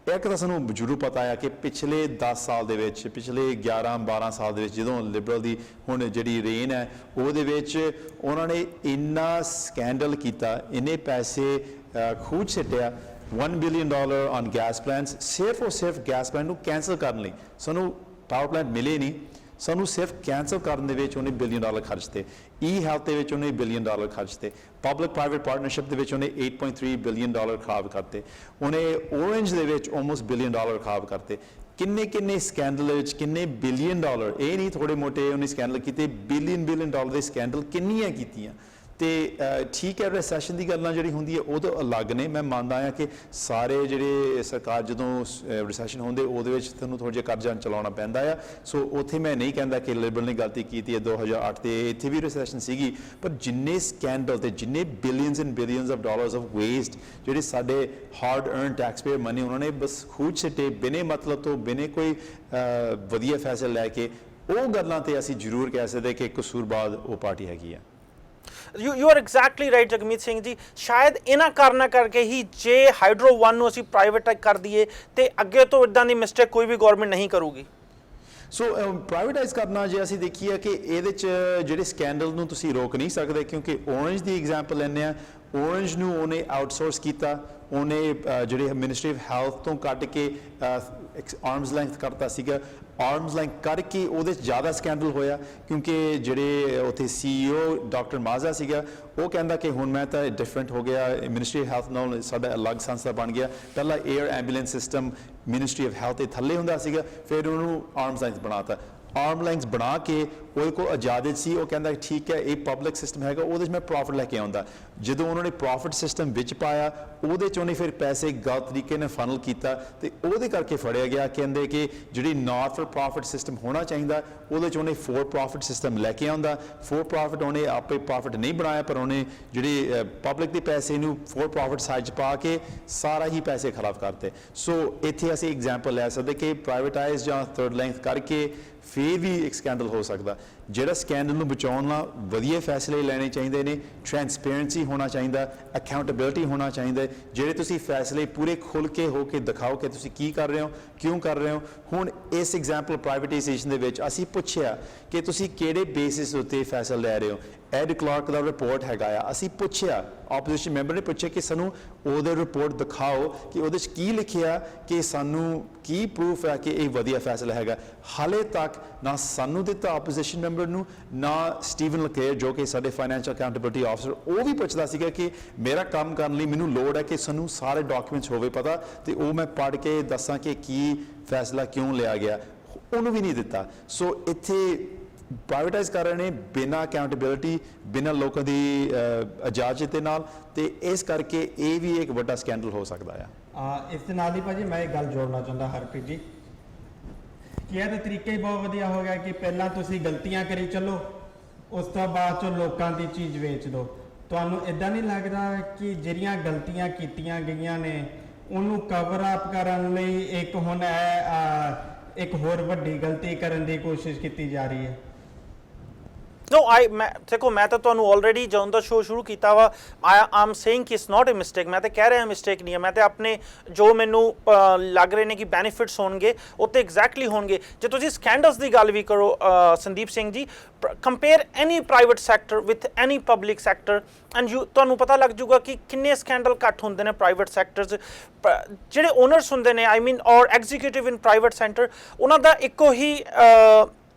ਇੱਕ ਤਾਂ ਸਾਨੂੰ ਜ਼ਰੂਰ ਪਤਾ ਆ ਕਿ ਪਿਛਲੇ 10 ਸਾਲ ਦੇ ਵਿੱਚ, ਪਿਛਲੇ 11-12 ਸਾਲ ਦੇ ਵਿੱਚ ਜਦੋਂ ਲਿਬਰਲ ਦੀ ਹੁਣ ਜਿਹੜੀ ਰੇਨ ਹੈ ਉਹਦੇ ਵਿੱਚ ਉਹਨਾਂ ਨੇ ਇੰਨਾ ਸਕੈਂਡਲ ਕੀਤਾ, ਇੰਨੇ ਪੈਸੇ ਖੂਹ 'ਚ ਸਿੱਟਿਆ। $1 ਬਿਲੀਅਨ ਔਨ ਗੈਸ ਪਲਾਂਟਸ, ਸਿਰਫ ਔਰ ਸਿਰਫ ਗੈਸ ਪਲਾਂਟ ਨੂੰ ਕੈਂਸਲ ਕਰਨ ਲਈ। ਸਾਨੂੰ ਪਾਵਰ ਪਲਾਂਟ ਮਿਲੇ ਨਹੀਂ, ਸਾਨੂੰ ਸਿਰਫ ਕੈਂਸਲ ਕਰਨ ਦੇ ਵਿੱਚ ਉਹਨੇ $1 ਬਿਲੀਅਨ ਖਰਚਤੇ। ਹੈਲਥ ਦੇ ਵਿੱਚ ਉਹਨੇ $1 ਬਿਲੀਅਨ ਖਰਚਤੇ। ਪਬਲਿਕ ਪ੍ਰਾਈਵੇਟ ਪਾਰਟਨਰਸ਼ਿਪ ਦੇ ਵਿੱਚ ਉਹਨੇ $8.3 ਬਿਲੀਅਨ ਖਰਾਬ ਕਰਤੇ। ਉਹਨੇ ਔਰੇਂਜ ਦੇ ਵਿੱਚ ਆਲਮੋਸਟ $1 ਬਿਲੀਅਨ ਖਰਾਬ ਕਰਤੇ। ਕਿੰਨੇ ਸਕੈਂਡਲ ਵਿੱਚ ਕਿੰਨੇ $1 ਬਿਲੀਅਨ, ਇਹ ਨਹੀਂ ਥੋੜੇ ਮੋਟੇ ਉਹਨੇ ਸਕੈਂਡਲ ਕੀਤੇ, ਬਿਲੀਅਨ ਦੇ ਸਕੈਂਡਲ ਕਿੰਨੀਆਂ ਕੀਤੀਆਂ। ਤੇ ਠੀਕ ਹੈ ਰੈਸੈਸ਼ਨ ਦੀ ਗੱਲਾਂ ਜਿਹੜੀ ਹੁੰਦੀ ਹੈ ਉਹ ਤਾਂ ਅਲੱਗ ਨੇ ਮੈਂ ਮੰਨਦਾ ਹਾਂ ਕਿ ਸਾਰੇ ਜਿਹੜੇ ਸਰਕਾਰ ਜਦੋਂ ਰੈਸੈਸ਼ਨ ਹੁੰਦੇ ਉਹਦੇ ਵਿੱਚ ਤੁਹਾਨੂੰ ਥੋੜ੍ਹਾ ਜਿਹਾ ਕਰਜ਼ਾ ਚਲਾਉਣਾ ਪੈਂਦਾ ਆ ਸੋ ਉੱਥੇ ਮੈਂ ਨਹੀਂ ਕਹਿੰਦਾ ਕਿ ਲਿਬਰਲ ਨੇ ਗਲਤੀ ਕੀਤੀ ਹੈ 2008 ਤੇ ਇੱਥੇ ਵੀ ਰੈਸੈਸ਼ਨ ਸੀਗੀ ਪਰ ਜਿੰਨੇ ਸਕੈਂਡਲ ਤੇ ਜਿੰਨੇ billions and billions of dollars of waste ਜਿਹੜੇ ਸਾਡੇ hard earn tax payer money ਉਹਨਾਂ ਨੇ ਬਸ ਖੂਜ ਸਿੱਟੇ ਬਿਨੇ ਮਤਲਬ ਤੋਂ ਬਿਨੇ ਕੋਈ ਵਧੀਆ ਫੈਸਲੇ ਲੈ ਕੇ ਉਹ ਗੱਲਾਂ ਤੇ ਅਸੀਂ ਜ਼ਰੂਰ ਕਹਿ ਸਕਦੇ ਕਿ ਕਸੂਰਬਾਜ਼ ਉਹ ਪਾਰਟੀ ਹੈਗੀ ਆ you are exactly right Jagmeet Singh ਜੀ ਸ਼ਾਇਦ ਇਹਨਾਂ ਕਾਰਨਾਂ ਕਰਕੇ ਹੀ ਜੇ ਹਾਈਡਰੋ 1 ਨੂੰ ਅਸੀਂ ਪ੍ਰਾਈਵੇਟਾਈਜ਼ ਕਰ ਦਈਏ ਤੇ ਅੱਗੇ ਤੋਂ ਇਦਾਂ ਦੀ ਮਿਸਟੇਕ ਕੋਈ ਵੀ ਗਵਰਨਮੈਂਟ ਨਹੀਂ ਕਰੂਗੀ ਸੋ ਪ੍ਰਾਈਵੇਟਾਈਜ਼ ਕਰਨਾ ਜੇ ਅਸੀਂ ਦੇਖੀਏ ਕਿ ਇਹਦੇ 'ਚ ਜਿਹੜੇ ਸਕੈਂਡਲ ਨੂੰ ਤੁਸੀਂ ਰੋਕ ਨਹੀਂ ਸਕਦੇ ਕਿਉਂਕਿ ਔਰੰਜ ਦੀ ਐਗਜ਼ਾਮਪਲ ਲੈਂਦੇ ਆ ਔਰੰਜ ਨੂੰ ਉਹਨੇ ਆਊਟਸੋਰਸ ਕੀਤਾ ਉਹਨੇ ਜਿਹੜੇ ਮਿਨਿਸਟਰੀ ਆਫ ਹੈਲਥ ਤੋਂ ਕੱਢ ਕੇ ਆਰਮਸ ਲੈਂਥ ਕਰਤਾ ਸੀਗਾ ਆਰਮਸ ਲੈਂਥ ਕਰਕੇ ਉਹਦੇ 'ਚ ਜ਼ਿਆਦਾ ਸਕੈਂਡਲ ਹੋਇਆ ਕਿਉਂਕਿ ਜਿਹੜੇ ਉੱਥੇ CEO ਡਾਕਟਰ ਮਾਜ਼ਾ ਸੀਗਾ ਉਹ ਕਹਿੰਦਾ ਕਿ ਹੁਣ ਮੈਂ ਤਾਂ ਡਿਫਰੈਂਟ ਹੋ ਗਿਆ ਮਿਨਿਸਟਰੀ ਆਫ ਹੈਲਥ ਨਾਲ ਸਾਡਾ ਅਲੱਗ ਸੰਸਥਾ ਬਣ ਗਿਆ ਪਹਿਲਾਂ air ambulance system ministry of health ਦੇ ਥੱਲੇ ਹੁੰਦਾ ਸੀਗਾ ਫਿਰ ਉਹਨੂੰ ਆਰਮਸ ਲੈਂਥ ਬਣਾਤਾ ਆਰਮ ਲੈਂਥ ਬਣਾ ਕੇ ਉਹਦੇ ਕੋਲ ਇਜਾਜ਼ਤ ਸੀ ਉਹ ਕਹਿੰਦਾ ਠੀਕ ਹੈ ਇਹ ਪਬਲਿਕ ਸਿਸਟਮ ਹੈਗਾ ਉਹਦੇ 'ਚ ਮੈਂ ਪ੍ਰੋਫਿਟ ਲੈ ਕੇ ਆਉਂਦਾ ਜਦੋਂ ਉਹਨਾਂ ਨੇ ਪ੍ਰੋਫਿਟ ਸਿਸਟਮ ਵਿੱਚ ਪਾਇਆ ਉਹਦੇ 'ਚ ਉਹਨੇ ਫਿਰ ਪੈਸੇ ਗਲਤ ਤਰੀਕੇ ਨਾਲ ਫਨਲ ਕੀਤਾ ਤੇ ਉਹਦੇ ਕਰਕੇ ਫੜਿਆ ਗਿਆ ਕਹਿੰਦੇ ਕਿ ਜਿਹੜੀ ਨਾਟ ਫॉर ਪ੍ਰੋਫਿਟ ਸਿਸਟਮ ਹੋਣਾ ਚਾਹੀਦਾ ਉਹਦੇ 'ਚ ਉਹਨੇ ਫॉर ਪ੍ਰੋਫਿਟ ਸਿਸਟਮ ਲੈ ਕੇ ਆਉਂਦਾ ਫॉर ਪ੍ਰੋਫਿਟ ਉਹਨੇ ਆਪੇ ਪ੍ਰੋਫਿਟ ਨਹੀਂ ਬਣਾਇਆ ਪਰ ਉਹਨੇ ਜਿਹੜੀ ਪਬਲਿਕ ਦੇ ਪੈਸੇ ਨੂੰ ਫॉर ਪ੍ਰੋਫਿਟ ਸਾਈਡ 'ਚ ਪਾ ਕੇ ਸਾਰਾ ਹੀ ਪੈਸੇ ਖਰਾਬ ਕਰਤੇ ਸੋ ਇੱਥੇ ਅਸੀਂ ਐਗਜ਼ਾਮਪਲ ਲੈ ਸਕਦੇ ਕਿ ਪ੍ਰਾਈਵੇਟਾਈਜ਼ ਜਾਂ ਥਰਡ ਲੈਂਥ ਕਰਕੇ ਫਿਰ ਵੀ ਇੱਕ ਸਕੈਂਡਲ ਹੋ ਸਕਦਾ ਜਿਹੜਾ ਸਕੈਂਡਲ ਨੂੰ ਬਚਾਉਣ ਨਾਲ ਵਧੀਆ ਫੈਸਲੇ ਲੈਣੇ ਚਾਹੀਦੇ ਨੇ ਟ੍ਰਾਂਸਪੇਰੈਂਸੀ ਹੋਣਾ ਚਾਹੀਦਾ ਅਕਾਊਂਟੇਬਿਲਿਟੀ ਹੋਣਾ ਚਾਹੀਦਾ ਜਿਹੜੇ ਤੁਸੀਂ ਫੈਸਲੇ ਪੂਰੇ ਖੁੱਲ੍ਹ ਕੇ ਹੋ ਕੇ ਦਿਖਾਓ ਕਿ ਤੁਸੀਂ ਕੀ ਕਰ ਰਹੇ ਹੋ ਕਿਉਂ ਕਰ ਰਹੇ ਹੋ ਹੁਣ ਇਸ ਐਗਜ਼ਾਮਪਲ ਪ੍ਰਾਈਵੇਟਾਈਜੇਸ਼ਨ ਦੇ ਵਿੱਚ ਅਸੀਂ ਪੁੱਛਿਆ ਕਿ ਤੁਸੀਂ ਕਿਹੜੇ ਬੇਸਿਸ ਉੱਤੇ ਫੈਸਲਾ ਲੈ ਰਹੇ ਹੋ ਐਡ ਕਲਾਰਕ ਦਾ ਰਿਪੋਰਟ ਹੈਗਾ ਆ ਅਸੀਂ ਪੁੱਛਿਆ ਆਪੋਜੀਸ਼ਨ ਮੈਂਬਰ ਨੇ ਪੁੱਛਿਆ ਕਿ ਸਾਨੂੰ ਉਹਦੇ ਰਿਪੋਰਟ ਦਿਖਾਓ ਕਿ ਉਹਦੇ 'ਚ ਕੀ ਲਿਖਿਆ ਕਿ ਸਾਨੂੰ ਕੀ ਪ੍ਰੂਫ ਹੈ ਕਿ ਇਹ ਵਧੀਆ ਫੈਸਲਾ ਹੈਗਾ ਹਾਲੇ ਤੱਕ ਨਾ ਸਾਨੂੰ ਦਿੱਤਾ ਆਪੋਜੀਸ਼ਨ ਮੈਂਬਰ ਨੂੰ ਨਾ ਸਟੀਵਨ ਲਕੇਰ ਜੋ ਕਿ ਸਾਡੇ ਫਾਈਨੈਂਸ਼ੀਅਲ ਅਕਾਊਂਟੇਬਿਲਿਟੀ ਆਫਿਸਰ ਉਹ ਵੀ ਪੁੱਛਦਾ ਸੀਗਾ ਕਿ ਮੇਰਾ ਕੰਮ ਕਰਨ ਲਈ ਮੈਨੂੰ ਲੋੜ ਹੈ ਕਿ ਸਾਨੂੰ ਸਾਰੇ ਡਾਕੂਮੈਂਟਸ ਹੋਵੇ ਪਤਾ ਤੇ ਉਹ ਮੈਂ ਪੜ੍ਹ ਕੇ ਦੱਸਾਂ ਕਿ ਕੀ ਫੈਸਲਾ ਕਿਉਂ ਲਿਆ ਗਿਆ ਉਹਨੂੰ ਵੀ ਨਹੀਂ ਦਿੱਤਾ ਸੋ ਇੱਥੇ ਪ੍ਰਾਈਵੇਟਾਈਜ਼ ਕਰ ਰਹੇ ਨੇ ਬਿਨਾਂ ਅਕਾਊਂਟੇਬਿਲਿਟੀ ਬਿਨਾਂ ਲੋਕਾਂ ਦੀ ਇਜਾਜ਼ਤ ਦੇ ਨਾਲ ਤੇ ਇਸ ਕਰਕੇ ਇਹ ਵੀ ਇੱਕ ਵੱਡਾ ਸਕੈਂਡਲ ਹੋ ਸਕਦਾ ਆ ਇਸ ਦੇ ਨਾਲ ਹੀ ਭਾਜੀ ਮੈਂ ਇੱਕ ਗੱਲ ਜੋੜਨਾ ਚਾਹੁੰਦਾ ਹਰਪ੍ਰੀਤ ਜੀ ਕਿ ਇਹਦਾ ਤਰੀਕਾ ਹੀ ਬਹੁਤ ਵਧੀਆ ਹੋ ਗਿਆ ਕਿ ਪਹਿਲਾਂ ਤੁਸੀਂ ਗਲਤੀਆਂ ਕਰੀ ਚੱਲੋ ਉਸ ਤੋਂ ਬਾਅਦ ਚੋਂ ਲੋਕਾਂ ਦੀ ਚੀਜ਼ ਵੇਚ ਦਿਓ ਤੁਹਾਨੂੰ ਇਦਾਂ ਨਹੀਂ ਲੱਗਦਾ ਕਿ ਜਿਹੜੀਆਂ ਗਲਤੀਆਂ ਕੀਤੀਆਂ ਗਈਆਂ ਨੇ ਉਹਨੂੰ ਕਵਰ ਅਪ ਕਰਨ ਲਈ ਇੱਕ ਹੁਣ ਇੱਕ ਹੋਰ ਵੱਡੀ ਗਲਤੀ ਕਰਨ ਦੀ ਕੋਸ਼ਿਸ਼ ਕੀਤੀ ਜਾ ਰਹੀ ਹੈ No, देखो मैं तो ਤੁਹਾਨੂੰ ਆਲਰੇਡੀ ਜਦੋਂ ਦਾ ਸ਼ੋਅ ਸ਼ੁਰੂ ਕੀਤਾ ਵਾ ਆਮ ਸੇਇੰਗ ਕਿ ਇਟਸ ਨਾਟ ਅ ਮਿਸਟੇਕ ਮੈਂ ਤਾਂ ਕਹਿ ਰਿਹਾ ਮਿਸਟੇਕ ਨਹੀਂ ਹੈ ਮੈਂ ਤਾਂ ਆਪਣੇ ਜੋ ਮੈਨੂੰ ਲੱਗ ਰਹੇ ਨੇ ਕਿ ਬੈਨੀਫਿਟਸ ਹੋਣਗੇ ਉਹ ਤੇ ਐਗਜ਼ੈਕਟਲੀ ਹੋਣਗੇ ਜੇ ਤੁਸੀਂ ਸਕੈਂਡਲਸ ਦੀ ਗੱਲ ਵੀ ਕਰੋ Sandeep Singh ji compare any private sector with any public sector and ਤੁਹਾਨੂੰ ਪਤਾ ਲੱਗ ਜੂਗਾ ਕਿ ਕਿੰਨੇ ਸਕੈਂਡਲ ਘੱਟ ਹੁੰਦੇ ਨੇ ਪ੍ਰਾਈਵੇਟ ਸੈਕਟਰਸ ਜਿਹੜੇ ਓਨਰਸ ਹੁੰਦੇ ਨੇ ਆਈ ਮੀਨ ਔਰ ਐਗਜ਼ੀਕਿਊਟਿਵ ਇਨ ਪ੍ਰਾਈਵੇਟ ਸੈਕਟਰ ਉਹਨਾਂ ਦਾ ਇੱਕੋ ਹੀ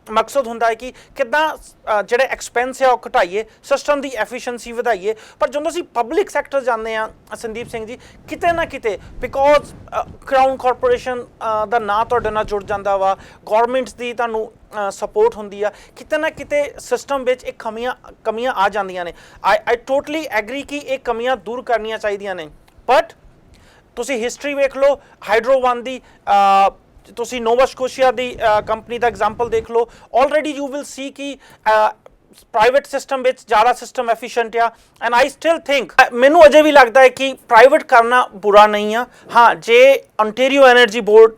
ਮਕਸਦ ਹੁੰਦਾ ਹੈ ਕਿ ਕਿੱਦਾਂ ਜਿਹੜੇ ਐਕਸਪੈਂਸ ਆ ਉਹ ਘਟਾਈਏ ਸਿਸਟਮ ਦੀ ਐਫੀਸ਼ੀਐਂਸੀ ਵਧਾਈਏ ਪਰ ਜਦੋਂ ਅਸੀਂ ਪਬਲਿਕ ਸੈਕਟਰ ਜਾਂਦੇ ਆ ਸੰਦੀਪ ਸਿੰਘ ਜੀ ਕਿਤੇ ਨਾ ਕਿਤੇ ਬਿਕੋਜ਼ ਕਰਾਊਨ ਕਾਰਪੋਰੇਸ਼ਨ ਦਾ ਨਾਂ ਤੁਹਾਡੇ ਨਾਲ ਜੁੜ ਜਾਂਦਾ ਵਾ ਗੌਰਮੈਂਟਸ ਦੀ ਤੁਹਾਨੂੰ ਸਪੋਰਟ ਹੁੰਦੀ ਆ ਕਿਤੇ ਨਾ ਕਿਤੇ ਸਿਸਟਮ ਵਿੱਚ ਇਹ ਕਮੀਆਂ ਆ ਜਾਂਦੀਆਂ ਨੇ ਆਈ ਟੋਟਲੀ ਐਗਰੀ ਕਿ ਇਹ ਕਮੀਆਂ ਦੂਰ ਕਰਨੀਆਂ ਚਾਹੀਦੀਆਂ ਨੇ ਬਟ ਤੁਸੀਂ ਹਿਸਟਰੀ ਵੇਖ ਲਓ ਹਾਈਡਰੋ 1 ਦੀ ਤੁਸੀਂ ਨੋਵਾ ਸਕੋਸ਼ੀਆ ਦੀ ਕੰਪਨੀ ਦਾ ਐਗਜ਼ਾਮਪਲ ਦੇਖ ਲਓ ਆਲਰੇਡੀ ਯੂ ਵਿਲ ਸੀ ਕਿ ਪ੍ਰਾਈਵੇਟ ਸਿਸਟਮ ਵਿੱਚ ਜ਼ਿਆਦਾ ਸਿਸਟਮ ਐਫੀਸ਼ੀਐਂਟ ਆ ਐਂਡ ਆਈ ਸਟਿਲ ਥਿੰਕ ਮੈਨੂੰ ਅਜੇ ਵੀ ਲੱਗਦਾ ਹੈ ਕਿ ਪ੍ਰਾਈਵੇਟ ਕਰਨਾ ਬੁਰਾ ਨਹੀਂ ਆ ਹਾਂ ਜੇ ontario ਐਨਰਜੀ ਬੋਰਡ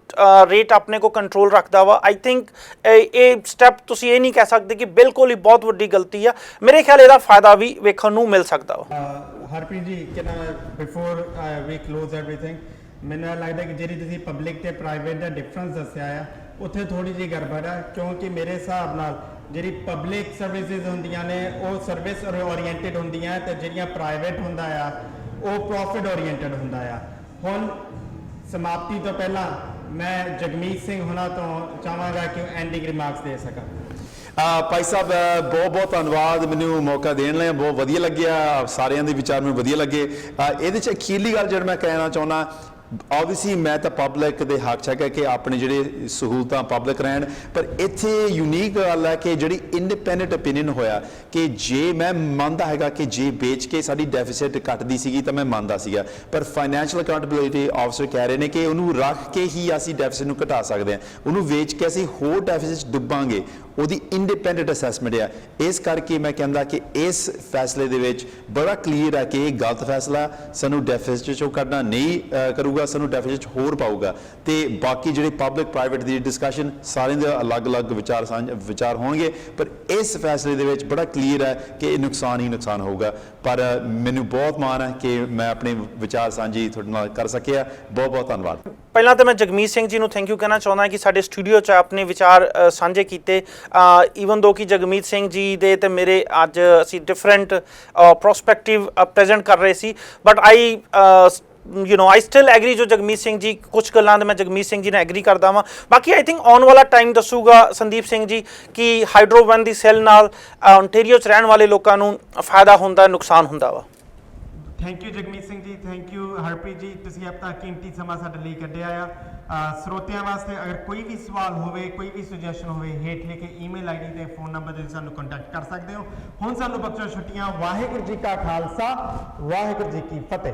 ਰੇਟ ਆਪਣੇ ਕੋ ਕੰਟਰੋਲ ਰੱਖਦਾ ਵਾ ਆਈ ਥਿੰਕ ਇਹ ਸਟੈਪ ਤੁਸੀਂ ਇਹ ਨਹੀਂ ਕਹਿ ਸਕਦੇ ਕਿ ਬਿਲਕੁਲ ਹੀ ਬਹੁਤ ਵੱਡੀ ਗਲਤੀ ਆ ਮੇਰੇ ਖਿਆਲ ਇਹਦਾ ਫਾਇਦਾ ਵੀ ਵੇਖਣ ਨੂੰ ਮਿਲ ਸਕਦਾ ਵਾ ਹਰਪ੍ਰੀਤ ਜੀ ਬਿਫੋਰ ਵੀ ਕਲੋਜ਼ ਐਵਰੀਥਿੰਗ ਮੈਨੂੰ ਲੱਗਦਾ ਕਿ ਜਿਹੜੀ ਤੁਸੀਂ ਪਬਲਿਕ ਤੇ ਪ੍ਰਾਈਵੇਟ ਦਾ ਡਿਫਰੈਂਸ ਦੱਸਿਆ ਆ ਉੱਥੇ ਥੋੜੀ ਜਿਹੀ ਗੜਬੜ ਆ ਕਿਉਂਕਿ ਮੇਰੇ ਹਿਸਾਬ ਨਾਲ ਜਿਹੜੀ ਪਬਲਿਕ ਸਰਵਿਸਿਜ਼ ਹੁੰਦੀਆਂ ਨੇ ਉਹ ਸਰਵਿਸ ਓਰੀਐਂਟਡ ਹੁੰਦੀਆਂ ਤੇ ਜਿਹੜੀਆਂ ਪ੍ਰਾਈਵੇਟ ਹੁੰਦਾ ਆ ਉਹ ਪ੍ਰੋਫਿਟ ਓਰੀਐਂਟਡ ਹੁੰਦਾ ਆ ਹੁਣ ਸਮਾਪਤੀ ਤੋਂ ਪਹਿਲਾਂ ਮੈਂ ਜਗਮੀਤ ਸਿੰਘ ਹੁਣਾਂ ਤੋਂ ਚਾਹਾਂਗਾ ਕਿ ਐਂਡਿੰਗ ਰਿਮਾਰਕਸ ਦੇ ਸਕਾਂ ਭਾਈ ਸਾਹਿਬ ਬਹੁਤ ਬਹੁਤ ਧੰਨਵਾਦ ਮੈਨੂੰ ਮੌਕਾ ਦੇਣ ਲਈ ਬਹੁਤ ਵਧੀਆ ਲੱਗਿਆ ਸਾਰਿਆਂ ਦੇ ਵਿਚਾਰ ਮੈਨੂੰ ਵਧੀਆ ਲੱਗੇ ਇਹਦੇ 'ਚ ਅਖੀਰਲੀ ਗੱਲ ਜਿਹੜਾ ਮੈਂ ਕਹਿਣਾ ਚਾਹੁੰਦਾ ਆਬਵੀਅਸਲੀ ਮੈਂ ਤਾਂ ਪਬਲਿਕ ਦੇ ਹੱਕ 'ਚ ਹੈਗਾ ਕਿ ਆਪਣੇ ਜਿਹੜੇ ਸਹੂਲਤਾਂ ਪਬਲਿਕ ਰਹਿਣ, ਪਰ ਇੱਥੇ ਯੂਨੀਕ ਗੱਲ ਹੈ ਕਿ ਜਿਹੜੀ ਇੰਡੀਪੈਂਡੈਂਟ ਓਪੀਨੀਅਨ ਹੋਇਆ ਕਿ ਜੇ ਮੈਂ ਮੰਨਦਾ ਹੈਗਾ ਕਿ ਜੇ ਵੇਚ ਕੇ ਸਾਡੀ ਡੈਫਿਸਿਟ ਘਟਦੀ ਸੀਗੀ ਤਾਂ ਮੈਂ ਮੰਨਦਾ ਸੀਗਾ, ਪਰ ਫਾਈਨੈਂਸ਼ੀਅਲ ਅਕਾਊਂਟੇਬਿਲਿਟੀ ਆਫਿਸਰ ਕਹਿ ਰਹੇ ਨੇ ਕਿ ਉਹਨੂੰ ਰੱਖ ਕੇ ਹੀ ਅਸੀਂ ਡੈਫਿਸਿਟ ਨੂੰ ਘਟਾ ਸਕਦੇ ਹਾਂ, ਉਹਨੂੰ ਵੇਚ ਕੇ ਅਸੀਂ ਹੋਰ ਡੈਫਿਸਿਟ ਡੁੱਬਾਂਗੇ, ਉਹਦੀ ਇੰਡੀਪੈਂਡੈਂਟ ਅਸੈਸਮੈਂਟ ਆ। ਇਸ ਕਰਕੇ ਮੈਂ ਕਹਿੰਦਾ ਕਿ ਇਸ ਫੈਸਲੇ ਦੇ ਵਿੱਚ ਬੜਾ ਕਲੀਅਰ ਹੈ ਕਿ ਇਹ ਗਲਤ ਫੈਸਲਾ, ਸਾਨੂੰ ਡੈਫਿਸਿਟ ਚੋਂ ਕੱਢਣਾ ਨਹੀਂ ਕਰੂਗਾ, ਸਾਨੂੰ ਡੈਫਿਸਿਟ ਹੋਰ ਪਾਊਗਾ। ਤੇ ਬਾਕੀ ਜਿਹੜੇ ਪਬਲਿਕ ਪ੍ਰਾਈਵੇਟ ਦੀ ਡਿਸਕਸ਼ਨ ਸਾਰਿਆਂ ਦੇ ਅਲੱਗ-ਅਲੱਗ ਵਿਚਾਰ ਹੋਣਗੇ, ਪਰ ਇਸ ਫੈਸਲੇ ਦੇ ਵਿੱਚ ਬੜਾ ਕਲੀਅਰ ਹੈ ਕਿ ਇਹ ਨੁਕਸਾਨ ਹੀ ਨੁਕਸਾਨ ਹੋਊਗਾ। ਪਰ ਮੈਨੂੰ ਬਹੁਤ ਮਾਣ ਹੈ ਕਿ ਮੈਂ ਆਪਣੇ ਵਿਚਾਰ ਸਾਂਝੀ ਤੁਹਾਡੇ ਨਾਲ ਕਰ ਸਕਿਆ। ਬਹੁਤ ਬਹੁਤ ਧੰਨਵਾਦ। ਪਹਿਲਾਂ ਤਾਂ ਮੈਂ ਜਗਮੀਤ ਸਿੰਘ ਜੀ ਨੂੰ ਥੈਂਕ ਯੂ ਕਹਿਣਾ ਚਾਹੁੰਦਾ ਕਿ ਸਾਡੇ ਸਟੂਡੀਓ 'ਚ ਆਪਣੇ ਵਿਚਾਰ ਸਾਂਝੇ ਕੀਤੇ। ਈਵਨ ਦੋ ਕਿ ਜਗਮੀਤ ਸਿੰਘ ਜੀ ਦੇ ਤੇ ਮੇਰੇ ਅੱਜ ਅਸੀਂ ਡਿਫਰੈਂਟ ਪ੍ਰੋਸਪੈਕਟਿਵ ਪ੍ਰੈਜ਼ੈਂਟ ਕਰ ਰਹੇ ਸੀ, but I I still agree ਜੋ ਜਗਮੀਤ ਸਿੰਘ ਜੀ ਕੁਝ ਗੱਲਾਂ ਤੇ ਮੈਂ ਜਗਮੀਤ ਸਿੰਘ ਜੀ ਨਾਲ ਐਗਰੀ ਕਰਦਾ ਵਾਂ। ਬਾਕੀ ਆਈ ਥਿੰਕ ਆਉਣ ਵਾਲਾ ਟਾਈਮ ਦੱਸੂਗਾ ਸੰਦੀਪ ਸਿੰਘ ਜੀ ਕਿ ਹਾਈਡਰੋ ਵਨ ਦੀ ਸੈੱਲ ਨਾਲ ਓਨਟਾਰੀਓ 'ਚ ਰਹਿਣ ਵਾਲੇ ਲੋਕਾਂ ਨੂੰ ਫਾਇਦਾ ਹੁੰਦਾ, ਨੁਕਸਾਨ ਹੁੰਦਾ ਵਾ। ਥੈਂਕ ਯੂ ਜਗਮੀਤ ਸਿੰਘ ਜੀ, ਥੈਂਕ ਯੂ ਹਰਪ੍ਰੀਤ ਜੀ, ਤੁਸੀਂ ਆਪਣਾ ਕੀਮਤੀ ਸਮਾਂ ਸਾਡੇ ਲਈ ਕੱਢਿਆ ਆ। ਸਰੋਤਿਆਂ ਵਾਸਤੇ ਅਗਰ ਕੋਈ ਵੀ ਸਵਾਲ ਹੋਵੇ, ਕੋਈ ਵੀ ਸੁਜੈਸ਼ਨ ਹੋਵੇ, ਹੇਠ ਲਿਖੇ ਈਮੇਲ ਆਈਡੀ ਤੇ ਫੋਨ ਨੰਬਰ ਤੇ ਸਾਨੂੰ ਕੰਟੈਕਟ ਕਰ ਸਕਦੇ ਹੋ। ਹੁਣ ਸਾਨੂੰ ਬਖਸ਼ੋ ਛੁੱਟੀਆਂ। ਵਾਹਿਗੁਰੂ ਜੀ ਕਾ ਖਾਲਸਾ, ਵਾਹਿਗੁਰੂ ਜੀ ਕੀ ਫਤਿਹ।